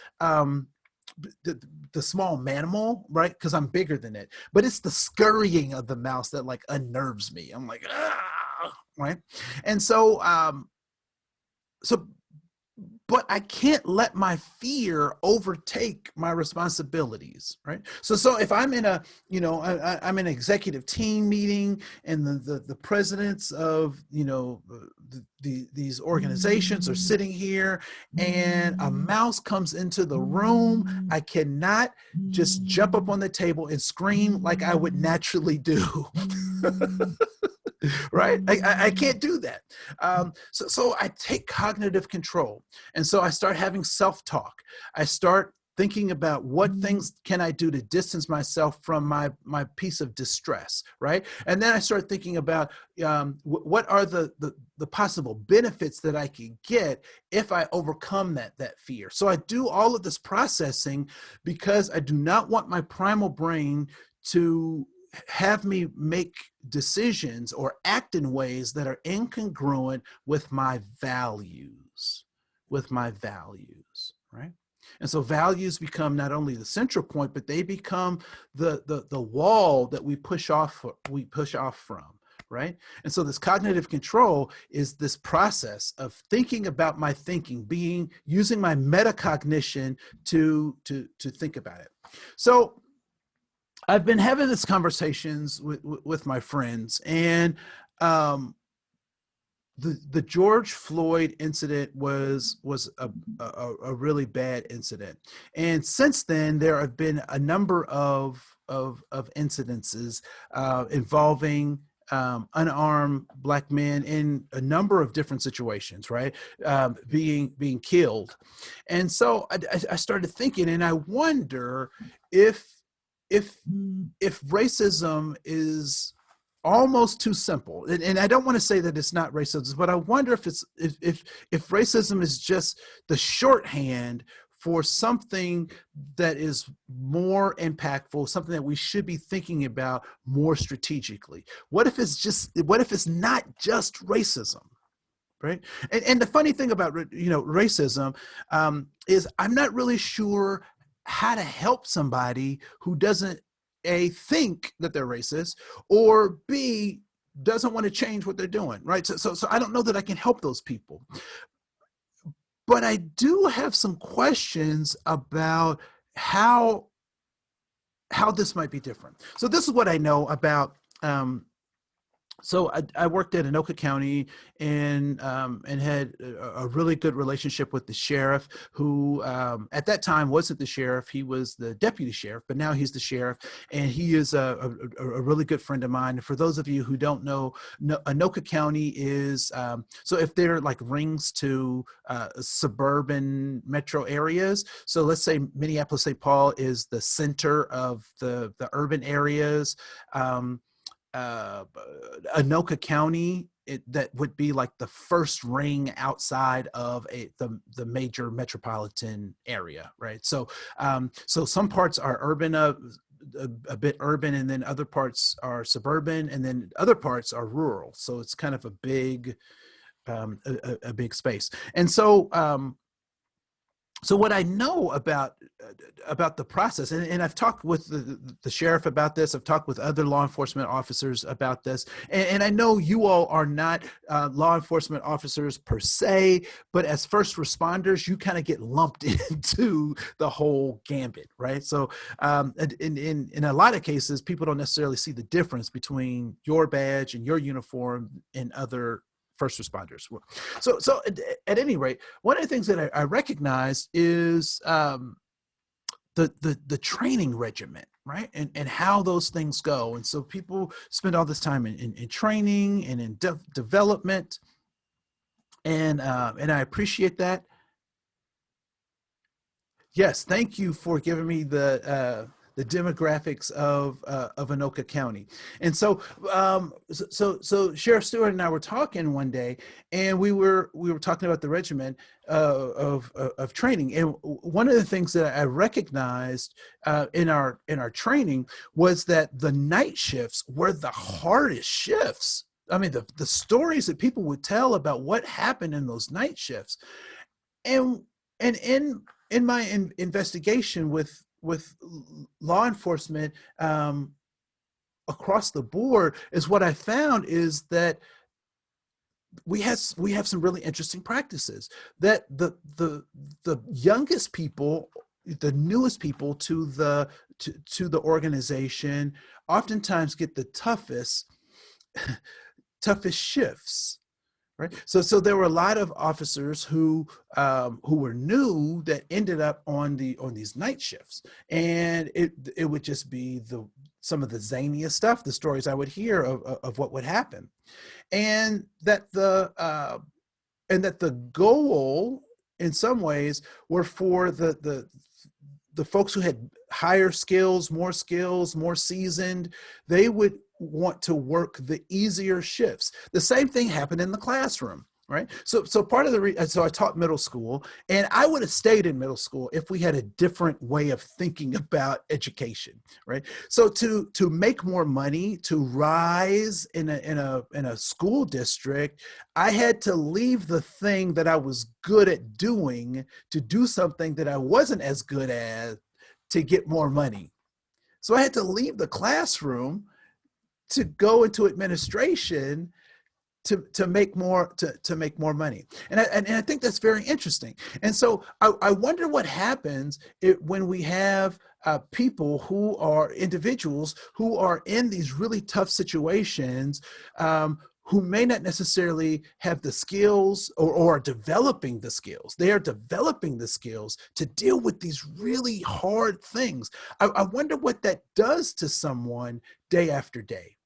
The small mammal, right? Because I'm bigger than it. But it's the scurrying of the mouse that like unnerves me. I'm like, ah, right? And so, but I can't let my fear overtake my responsibilities, right? So if I'm in I'm in an executive team meeting, and the presidents of, these organizations are sitting here, and a mouse comes into the room, I cannot just jump up on the table and scream like I would naturally do. Right? I can't do that. So I take cognitive control. And so I start having self-talk. I start thinking about what things can I do to distance myself from my piece of distress, right? And then I start thinking about what are the possible benefits that I can get if I overcome that fear. So I do all of this processing because I do not want my primal brain to have me make decisions or act in ways that are incongruent with my values, right? And so values become not only the central point, but they become the wall that we push off from, right? And so this cognitive control is this process of thinking about my thinking, using my metacognition to think about it. So I've been having these conversations with my friends, and the George Floyd incident was a really bad incident. And since then, there have been a number of incidences involving unarmed Black men in a number of different situations, right? Being killed. And so I started thinking, and I wonder if racism is almost too simple, and I don't want to say that it's not racism, but I wonder if racism is just the shorthand for something that is more impactful, something that we should be thinking about more strategically. What if it's not just racism? Right. And the funny thing about, racism is I'm not really sure how to help somebody who doesn't A, think that they're racist, or B, doesn't want to change what they're doing, right? So I don't know that I can help those people. But I do have some questions about how this might be different. So this is what I know about. So I worked at Anoka County and had a really good relationship with the sheriff, who at that time wasn't the sheriff. He was the deputy sheriff, but now he's the sheriff, and he is a really good friend of mine. And for those of you who don't know, Anoka County is, so if they're like rings to suburban metro areas, so let's say Minneapolis-St. Paul is the center of the urban areas. Anoka County, that would be like the first ring outside of the major metropolitan area, right? So some parts are urban, a bit urban, and then other parts are suburban, and then other parts are rural. So it's kind of a big a big space. And so, so what I know about the process, and I've talked with the sheriff about this, I've talked with other law enforcement officers about this, and I know you all are not law enforcement officers per se, but as first responders, you kind of get lumped into the whole gambit, right? So in a lot of cases, people don't necessarily see the difference between your badge and your uniform and other first responders. So at any rate, one of the things that I recognize is the training regimen, right? And how those things go. And so people spend all this time in training and in development. And I appreciate that. Yes, thank you for giving me the demographics of Anoka County. And so Sheriff Stewart and I were talking one day, and we were talking about the regimen of training. And one of the things that I recognized in our training was that the night shifts were the hardest shifts. I mean, the stories that people would tell about what happened in those night shifts, and in my investigation with law enforcement across the board, is what I found is that we have some really interesting practices. That the youngest people, the newest people to the organization, oftentimes get the toughest shifts. Right. So there were a lot of officers who were new that ended up on these night shifts, and it would just be some of the zaniest stuff, the stories I would hear of what would happen, and that the goal in some ways were for the folks who had higher skills, more seasoned. They would want to work the easier shifts. The same thing happened in the classroom, right? So part of so I taught middle school, and I would have stayed in middle school if we had a different way of thinking about education, right? So to make more money, to rise in a school district, I had to leave the thing that I was good at doing to do something that I wasn't as good at to get more money. So I had to leave the classroom to go into administration to make more money. And I think that's very interesting. And so I wonder what happens when we have people who are individuals who are in these really tough situations, who may not necessarily have the skills or are developing the skills. They are developing the skills to deal with these really hard things. I wonder what that does to someone day after day.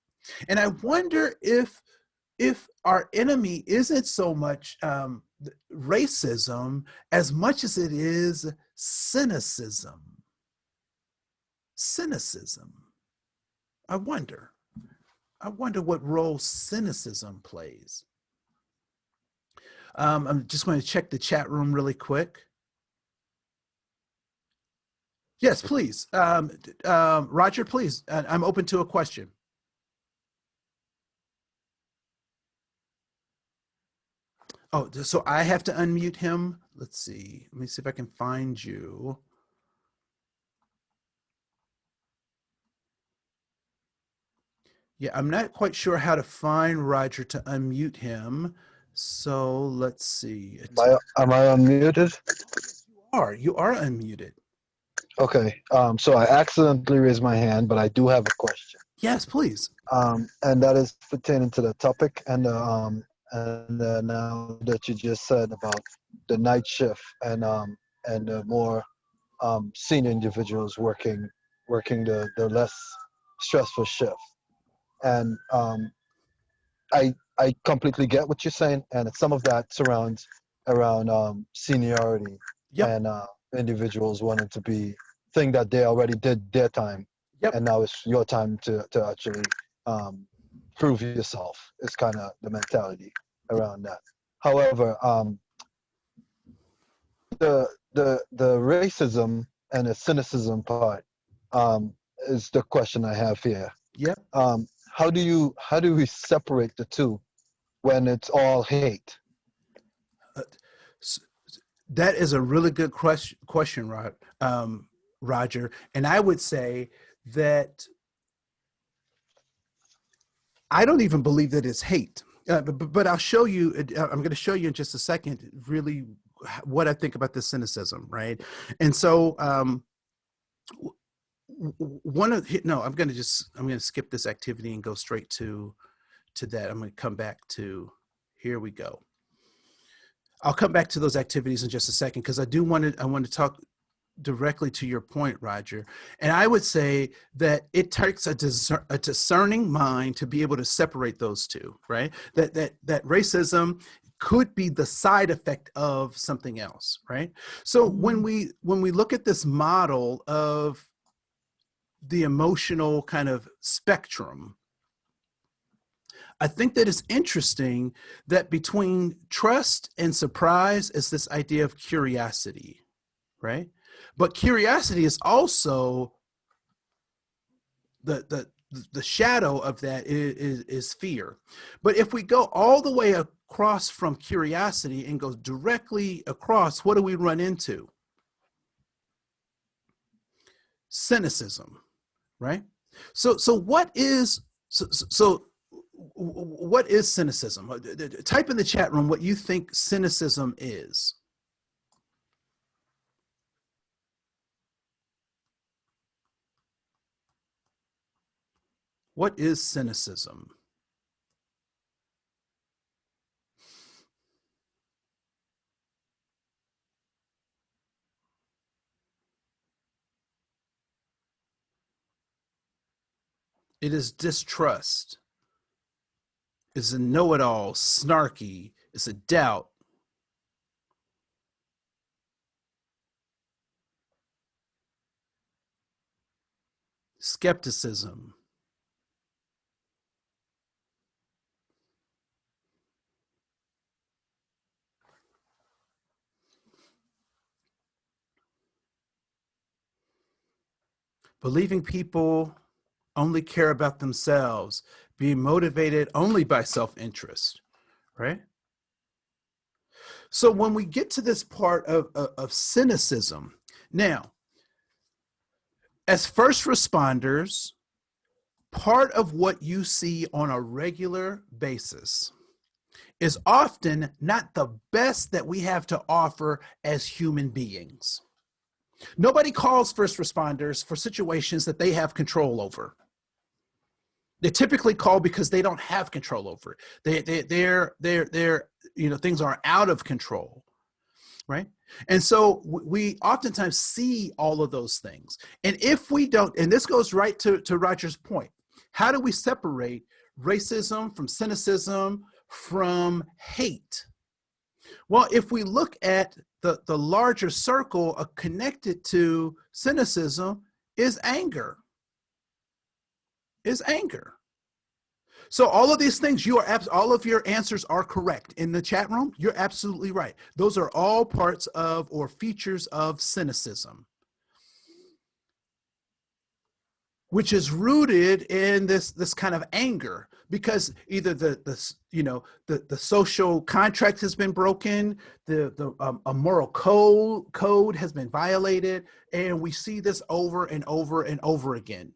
And I wonder if our enemy isn't so much racism as much as it is cynicism. Cynicism. I wonder what role cynicism plays. I'm just going to check the chat room really quick. Yes, please. Roger, please. I'm open to a question. Oh, so I have to unmute him. Let's see. Let me see if I can find you. Yeah, I'm not quite sure how to find Roger to unmute him. So let's see. Am I unmuted? You are unmuted. Okay. So I accidentally raised my hand, but I do have a question. Yes, please. And that is pertaining to the topic and now that you just said about the night shift and the more senior individuals working the less stressful shift. And I completely get what you're saying, and some of that surrounds around seniority. Yep. And individuals wanting to think that they already did their time. Yep. And now it's your time to actually prove yourself. It's kind of the mentality around that. However, the racism and the cynicism part is the question I have here. Yep. How do we separate the two when it's all hate? s- that is a really good question, Roger. And I would say that I don't even believe that it's hate. But I'll show you, I'm going to show you in just a second, really what I think about this cynicism, right? And so I'm going to skip this activity and go straight to that. I'm going to come back to, here we go. I'll come back to those activities in just a second, because I want to talk directly to your point, Roger. And I would say that it takes a discerning mind to be able to separate those two, right? That racism could be the side effect of something else, right? So when we look at this model of the emotional kind of spectrum, I think that it's interesting that between trust and surprise is this idea of curiosity, right? But curiosity is also the shadow of that is fear. But if we go all the way across from curiosity and go directly across, what do we run into? Cynicism, right? So what is what is cynicism? Type in the chat room what you think cynicism is. What is cynicism? It is distrust. It's a know-it-all, snarky. It's a doubt. Skepticism. Believing people only care about themselves, being motivated only by self-interest, right? So when we get to this part of cynicism, now, as first responders, part of what you see on a regular basis is often not the best that we have to offer as human beings. Nobody calls first responders for situations that they have control over. They typically call because they don't have control over it. They're things are out of control, right? And so we oftentimes see all of those things. And if we don't, and this goes right to Roger's point, how do we separate racism from cynicism from hate? Well, if we look at the larger circle connected to cynicism is anger. So all of these things, all of your answers are correct. In the chat room, you're absolutely right. Those are all parts of or features of cynicism, which is rooted in this kind of anger, because either the social contract has been broken, a moral code has been violated, and we see this over and over and over again.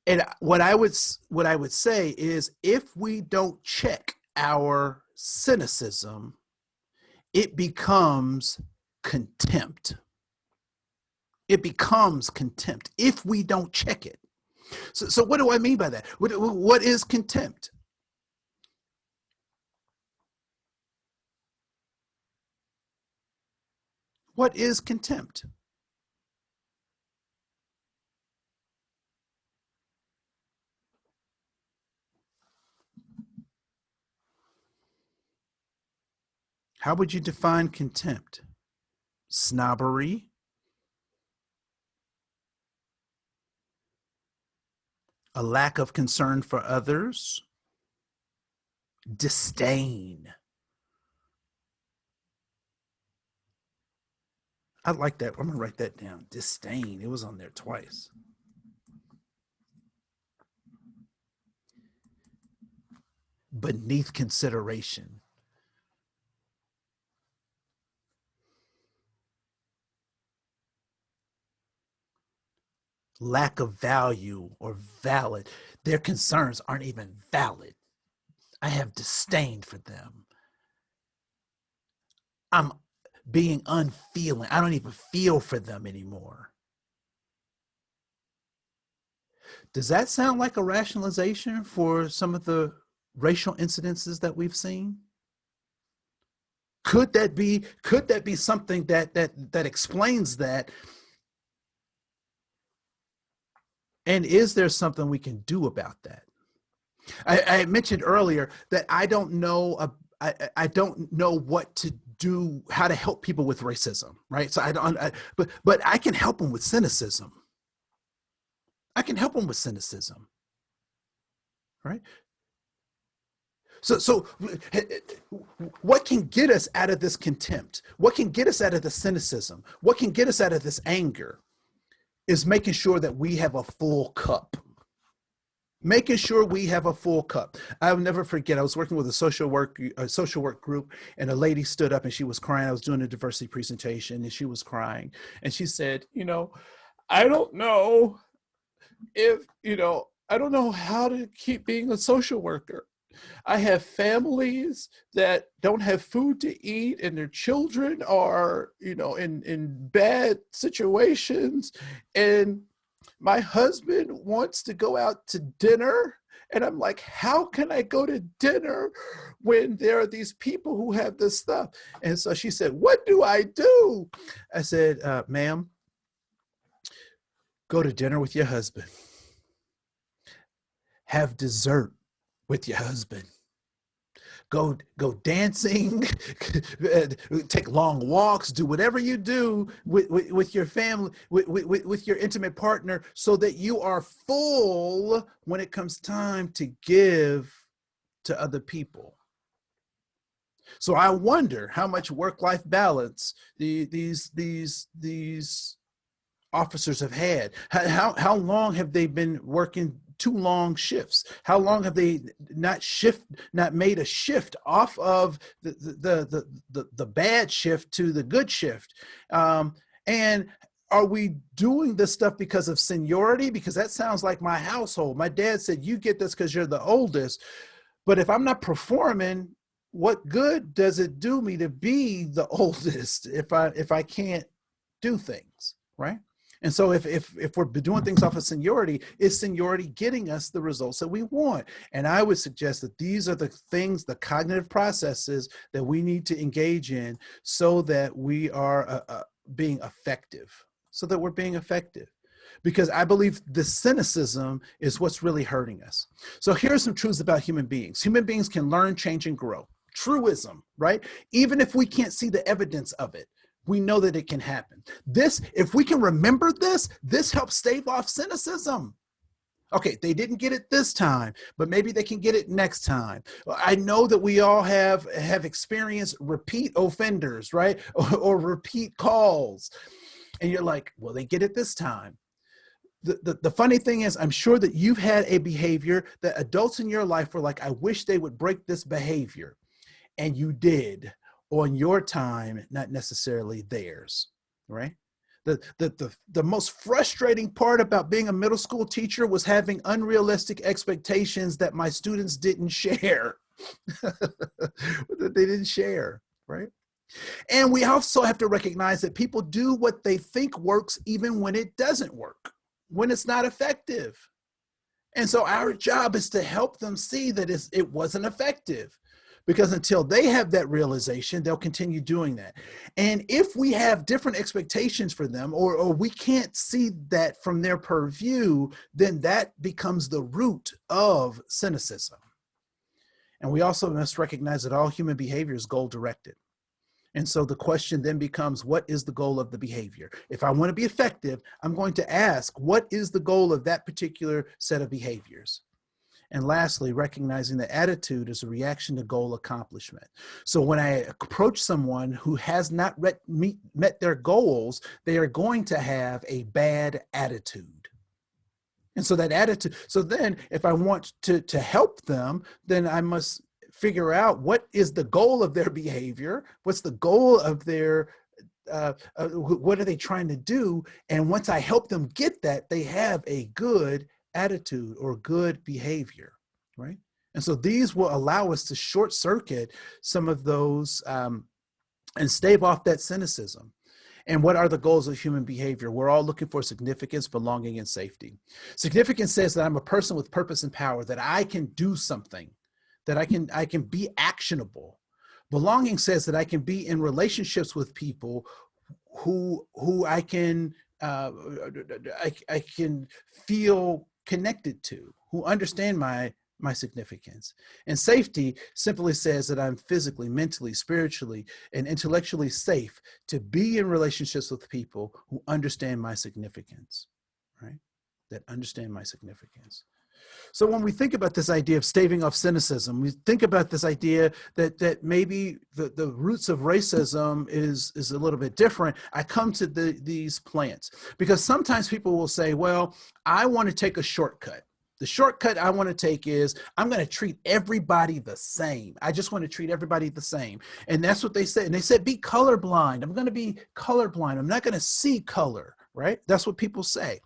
And what I would say is, if we don't check our cynicism, it becomes contempt. It becomes contempt if we don't check it. So what do I mean by that? What is contempt? What is contempt? How would you define contempt? Snobbery, a lack of concern for others, disdain. I like that. I'm gonna write that down. Disdain. It was on there twice. Beneath consideration. lack of value or valid. Their concerns aren't even valid. I have disdain for them. I'm being unfeeling. I don't even feel for them anymore. Does that sound like a rationalization for some of the racial incidences that we've seen? Could that be something that explains that? And is there something we can do about that? I mentioned earlier that I don't know what to do, how to help people with racism, right? So but I can help them with cynicism. I can help them with cynicism, right? So what can get us out of this contempt? What can get us out of the cynicism? What can get us out of this anger is making sure that we have a full cup. Making sure we have a full cup. I'll never forget, I was working with a social work group, and a lady stood up and she was crying. I was doing a diversity presentation and she was crying. And she said, I don't know I don't know how to keep being a social worker. I have families that don't have food to eat and their children are, in bad situations. And my husband wants to go out to dinner. And I'm like, how can I go to dinner when there are these people who have this stuff? And so she said, what do I do? I said, ma'am, go to dinner with your husband. Have dessert with your husband. Go dancing, take long walks, do whatever you do with your family, with your intimate partner, so that you are full when it comes time to give to other people. So I wonder how much work-life balance these officers have had. How long have they been working too long shifts? How long have they not made a shift off of the bad shift to the good shift? And are we doing this stuff because of seniority? Because that sounds like my household. My dad said, you get this because you're the oldest. But if I'm not performing, what good does it do me to be the oldest if I can't do things, right? And so if we're doing things off of seniority, is seniority getting us the results that we want? And I would suggest that these are the things, the cognitive processes that we need to engage in so that we are being effective, Because I believe the cynicism is what's really hurting us. So here's some truths about human beings. Human beings can learn, change, and grow. Truism, right? Even if we can't see the evidence of it, we know that it can happen. If we can remember this helps stave off cynicism. Okay, they didn't get it this time, but maybe they can get it next time. I know that we all have experienced repeat offenders, right? Or repeat calls. And you're like, well, they get it this time. The funny thing is, I'm sure that you've had a behavior that adults in your life were like, I wish they would break this behavior. And you did. On your time, not necessarily theirs, right? The most frustrating part about being a middle school teacher was having unrealistic expectations that my students didn't share. That they didn't share, right? And we also have to recognize that people do what they think works even when it doesn't work, when it's not effective. And so our job is to help them see that it wasn't effective. Because until they have that realization, they'll continue doing that. And if we have different expectations for them, or we can't see that from their purview, then that becomes the root of cynicism. And we also must recognize that all human behavior is goal-directed. And so the question then becomes, what is the goal of the behavior? If I want to be effective, I'm going to ask, what is the goal of that particular set of behaviors? And lastly, recognizing that attitude is a reaction to goal accomplishment. So when I approach someone who has not met their goals, they are going to have a bad attitude. And so that attitude, so then if I want to help them, then I must figure out what is the goal of their behavior, what's the goal of their what are they trying to do? And once I help them get that, they have a good attitude or good behavior, right? And so these will allow us to short circuit some of those and stave off that cynicism. And what are the goals of human behavior? We're all looking for significance, belonging, and safety. Significance says that I'm a person with purpose and power, that I can do something, that I can be actionable. Belonging says that I can be in relationships with people who I can feel connected to, who understand my significance. And safety simply says that I'm physically, mentally, spiritually, and intellectually safe to be in relationships with people who understand my significance, right? That understand my significance. So when we think about this idea of staving off cynicism, we think about this idea that maybe the roots of racism is a little bit different. I come to these plants because sometimes people will say, well, I want to take a shortcut. The shortcut I want to take is I'm going to treat everybody the same. I just want to treat everybody the same. And that's what they said. And they said, be colorblind. I'm going to be colorblind. I'm not going to see color, right? That's what people say.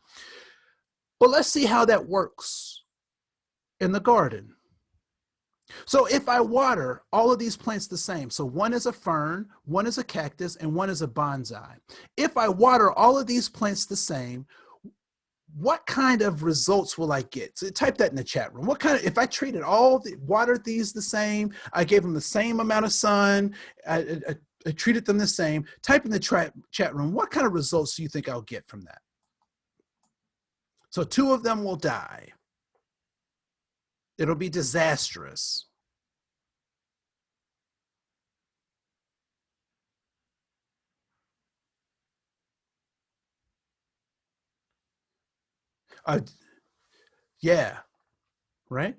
But let's see how that works in the garden. So if I water all of these plants the same, so one is a fern, one is a cactus, and one is a bonsai. If I water all of these plants the same, what kind of results will I get? So type that in the chat room. What kind of, if I treated watered these the same, I gave them the same amount of sun, I treated them the same, type in the chat room, what kind of results do you think I'll get from that? So 2 of them will die. It'll be disastrous. Yeah, right?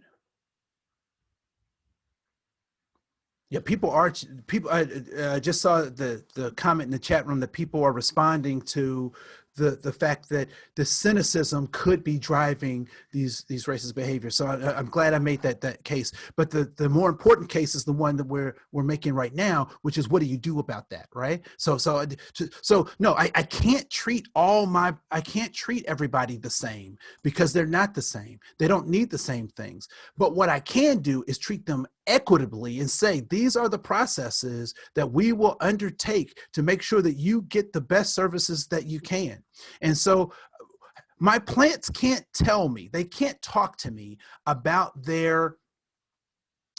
Yeah, I just saw the comment in the chat room that people are responding to the fact that the cynicism could be driving these racist behaviors. So I'm glad I made that case. But the more important case is the one that we're making right now, which is what do you do about that, right? So no, I can't treat everybody the same because they're not the same. They don't need the same things. But what I can do is treat them equitably and say, these are the processes that we will undertake to make sure that you get the best services that you can. And so my plants can't tell me, they can't talk to me about their,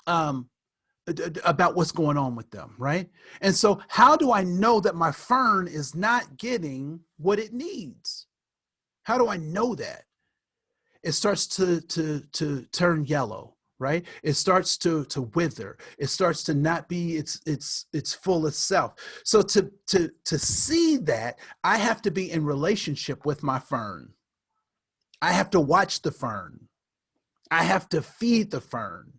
about what's going on with them, right? And so how do I know that my fern is not getting what it needs? How do I know that? It starts to turn yellow, right? It starts to wither. It starts to not be its fullest self. So to see that, I have to be in relationship with my fern. I have to watch the fern. I have to feed the fern.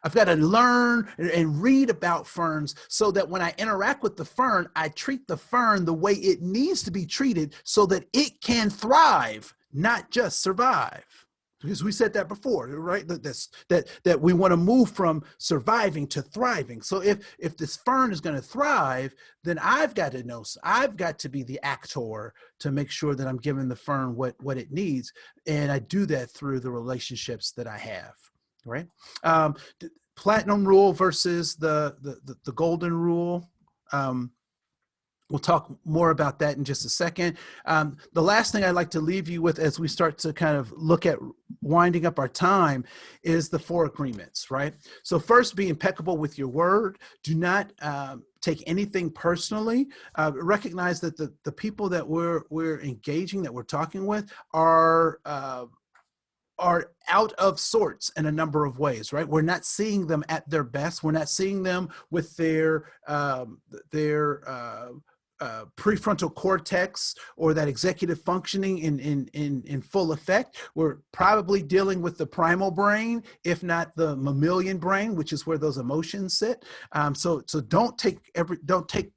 I've got to learn and read about ferns so that when I interact with the fern, I treat the fern the way it needs to be treated so that it can thrive, not just survive. Because we said that before, right? That we want to move from surviving to thriving. So if this fern is going to thrive, then I've got to know, I've got to be the actor to make sure that I'm giving the fern what it needs. And I do that through the relationships that I have, right? Platinum rule versus the golden rule. We'll talk more about that in just a second. The last thing I'd like to leave you with as we start to kind of look at winding up our time is the 4 agreements, right? So first, be impeccable with your word. Do not take anything personally. Recognize that the people that we're engaging, that we're talking with are out of sorts in a number of ways, right? We're not seeing them at their best. We're not seeing them with their prefrontal cortex or that executive functioning in full effect. We're probably dealing with the primal brain, if not the mammalian brain, which is where those emotions sit. So don't take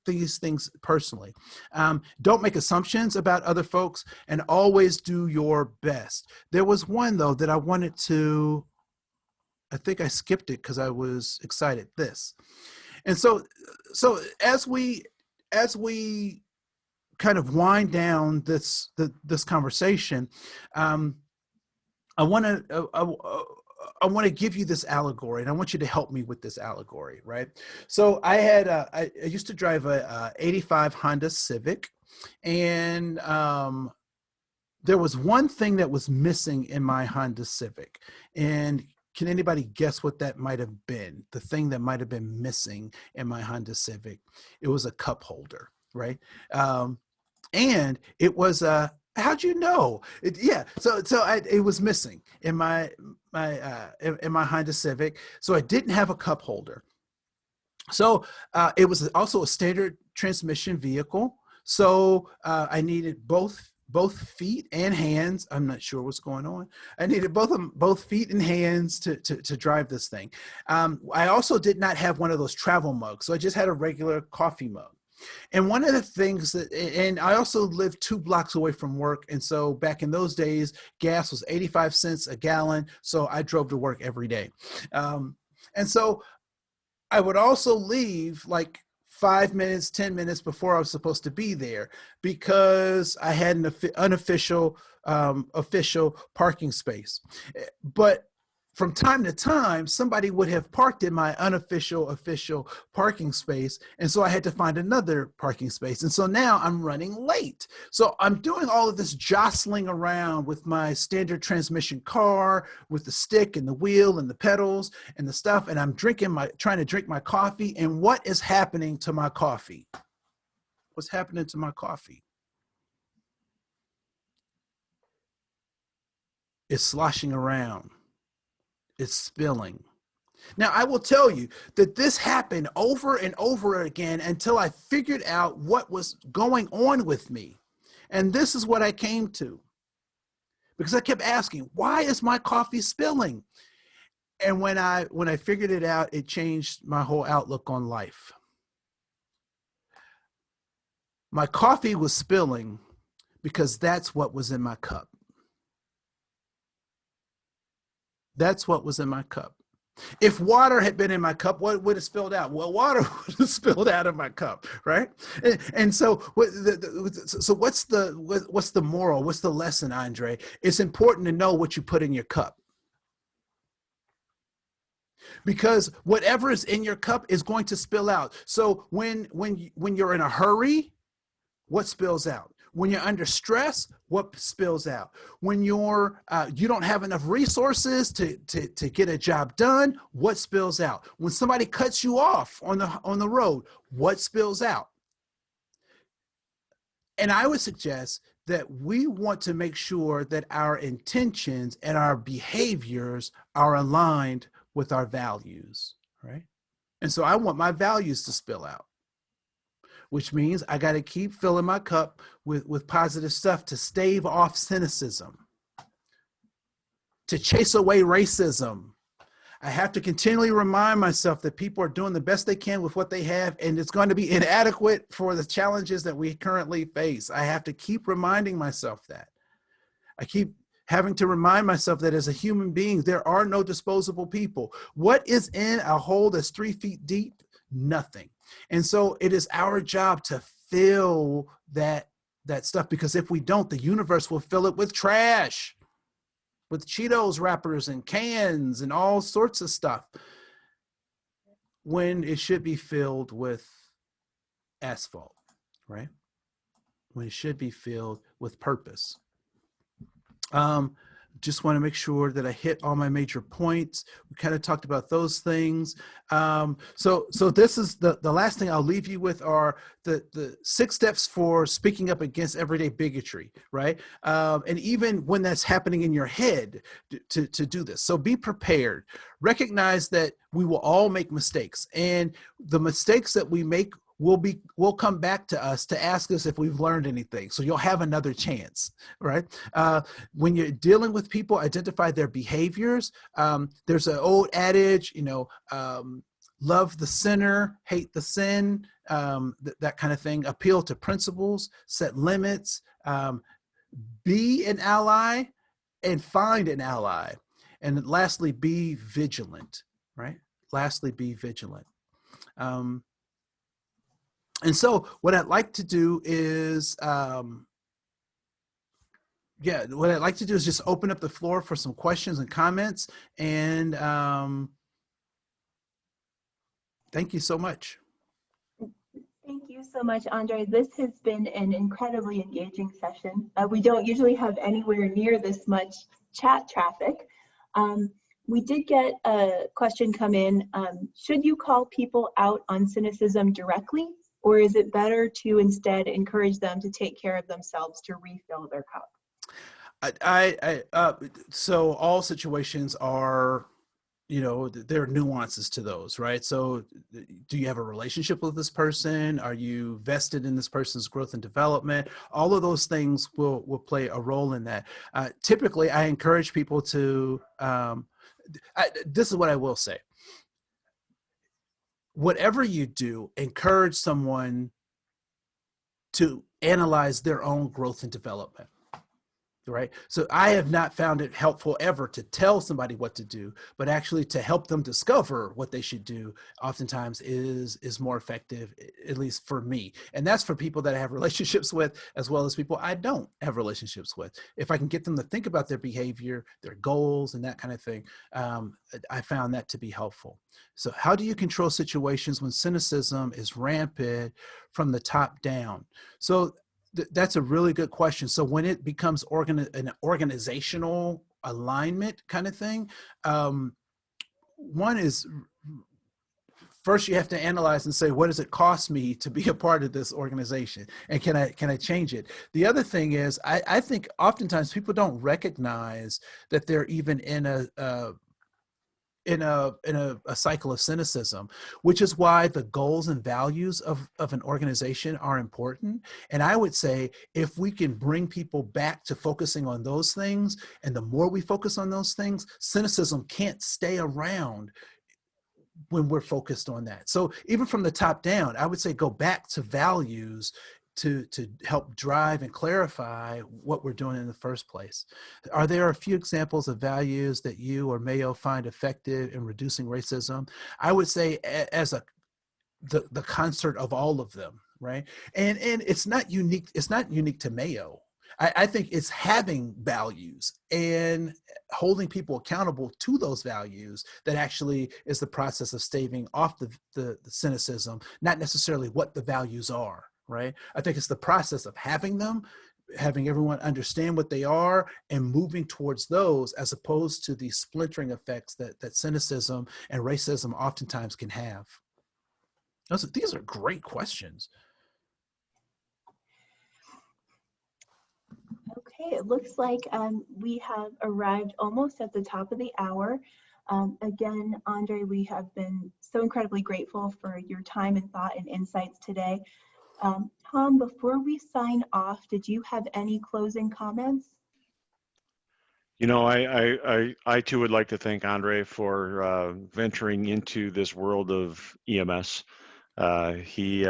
these things personally. Don't make assumptions about other folks, and always do your best. There was one though that I wanted to, I think I skipped it because I was excited. This, and so as we kind of wind down this conversation, I want to give you this allegory, and I want you to help me with this allegory, right? So I used to drive a 85 Honda Civic, and there was one thing that was missing in my Honda Civic. And can anybody guess what that might have been? The thing that might have been missing in my Honda Civic? It was a cup holder, right? And it was how'd you know? It was missing in my Honda Civic. So I didn't have a cup holder. So it was also a standard transmission vehicle. So I needed both feet and hands. I'm not sure what's going on. I needed both feet and hands to drive this thing. I also did not have one of those travel mugs. So I just had a regular coffee mug. And one of the things and I also lived 2 blocks away from work. And so back in those days, gas was 85 cents a gallon. So I drove to work every day. And so I would also leave like 5 minutes, 10 minutes before I was supposed to be there, because I had an unofficial official parking space. But from time to time, somebody would have parked in my unofficial official parking space. And so I had to find another parking space. And so now I'm running late. So I'm doing all of this jostling around with my standard transmission car, with the stick and the wheel and the pedals and the stuff. And I'm trying to drink my coffee. And what is happening to my coffee? What's happening to my coffee? It's sloshing around. It's spilling. Now, I will tell you that this happened over and over again until I figured out what was going on with me. And this is what I came to. Because I kept asking, why is my coffee spilling? And when I figured it out, it changed my whole outlook on life. My coffee was spilling because that's what was in my cup. That's what was in my cup. If water had been in my cup, what would have spilled out? Well, water would have spilled out of my cup, right? And so, what's the moral? What's the lesson, Andre? It's important to know what you put in your cup, because whatever is in your cup is going to spill out. So when you're in a hurry, what spills out? When you're under stress, what spills out? When you don't have enough resources to get a job done, what spills out? When somebody cuts you off on the road, what spills out? And I would suggest that we want to make sure that our intentions and our behaviors are aligned with our values, right? And so I want my values to spill out, which means I got to keep filling my cup with positive stuff to stave off cynicism, to chase away racism. I have to continually remind myself that people are doing the best they can with what they have, and it's going to be inadequate for the challenges that we currently face. I have to keep reminding myself that. I keep having to remind myself that as a human being, there are no disposable people. What is in a hole that's 3 feet deep? Nothing. And so it is our job to fill that stuff, because if we don't, the universe will fill it with trash, with Cheetos wrappers and cans and all sorts of stuff, when it should be filled with asphalt, right? When it should be filled with purpose. Just want to make sure that I hit all my major points. We kind of talked about those things. So this is the last thing I'll leave you with are the 6 steps for speaking up against everyday bigotry, right? And even when that's happening in your head, to do this. So be prepared. Recognize that we will all make mistakes, and the mistakes that we make will come back to us to ask us if we've learned anything. So you'll have another chance, right? When you're dealing with people, identify their behaviors. There's an old adage, love the sinner, hate the sin, that kind of thing. Appeal to principles, set limits, be an ally and find an ally. And lastly, be vigilant, right? Lastly, be vigilant. And so what I'd like to do is, what I'd like to do is just open up the floor for some questions and comments. And thank you so much. Thank you so much, Andre. This has been an incredibly engaging session. We don't usually have anywhere near this much chat traffic. We did get a question come in. Should you call people out on cynicism directly, or is it better to instead encourage them to take care of themselves to refill their cup? So all situations are, there are nuances to those, right? So do you have a relationship with this person? Are you vested in this person's growth and development? All of those things will play a role in that. Typically, I encourage people to, this is what I will say. Whatever you do, encourage someone to analyze their own growth and development. Right. So I have not found it helpful ever to tell somebody what to do, but actually to help them discover what they should do oftentimes is more effective, at least for me. And that's for people that I have relationships with, as well as people I don't have relationships with. If I can get them to think about their behavior, their goals, and that kind of thing, I found that to be helpful. So how do you control situations when cynicism is rampant from the top down? So that's a really good question. So when it becomes an organizational alignment kind of thing, one is, first you have to analyze and say, what does it cost me to be a part of this organization? And can I change it? The other thing is, I think oftentimes people don't recognize that they're even in a cycle of cynicism, which is why the goals and values of an organization are important. And I would say if we can bring people back to focusing on those things, and the more we focus on those things, cynicism can't stay around when we're focused on that. So even from the top down, I would say go back to values to help drive and clarify what we're doing in the first place. Are there a few examples of values that you or Mayo find effective in reducing racism? I would say as the concert of all of them, right? And it's not unique. It's not unique to Mayo. I think it's having values and holding people accountable to those values that actually is the process of staving off the cynicism, not necessarily what the values are. Right? I think it's the process of having them, having everyone understand what they are, and moving towards those, as opposed to the splintering effects that cynicism and racism oftentimes can have. These are great questions. Okay, it looks like we have arrived almost at the top of the hour. Again, Andre, we have been so incredibly grateful for your time and thought and insights today. Tom, before we sign off, did you have any closing comments? I too would like to thank Andre for venturing into this world of EMS. He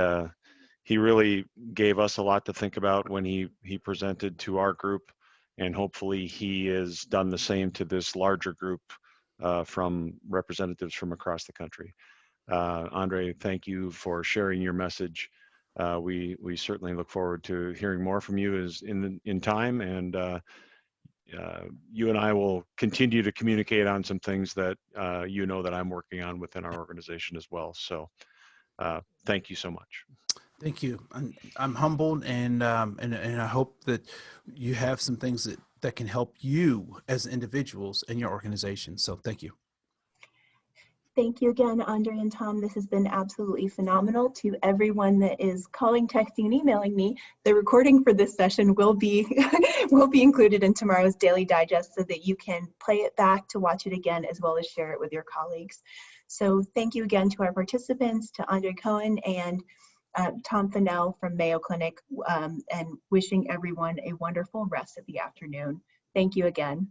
really gave us a lot to think about when he presented to our group, and hopefully he has done the same to this larger group from representatives from across the country. Andre, thank you for sharing your message. We certainly look forward to hearing more from you in time, and you and I will continue to communicate on some things that that I'm working on within our organization as well. So thank you so much. Thank you. I'm humbled, and I hope that you have some things that can help you as individuals in your organization. So thank you. Thank you again, Andre and Tom. This has been absolutely phenomenal. To everyone that is calling, texting, and emailing me, the recording for this session will be included in tomorrow's Daily Digest so that you can play it back to watch it again, as well as share it with your colleagues. So thank you again to our participants, to Andre Koen and Tom Fennell from Mayo Clinic, and wishing everyone a wonderful rest of the afternoon. Thank you again.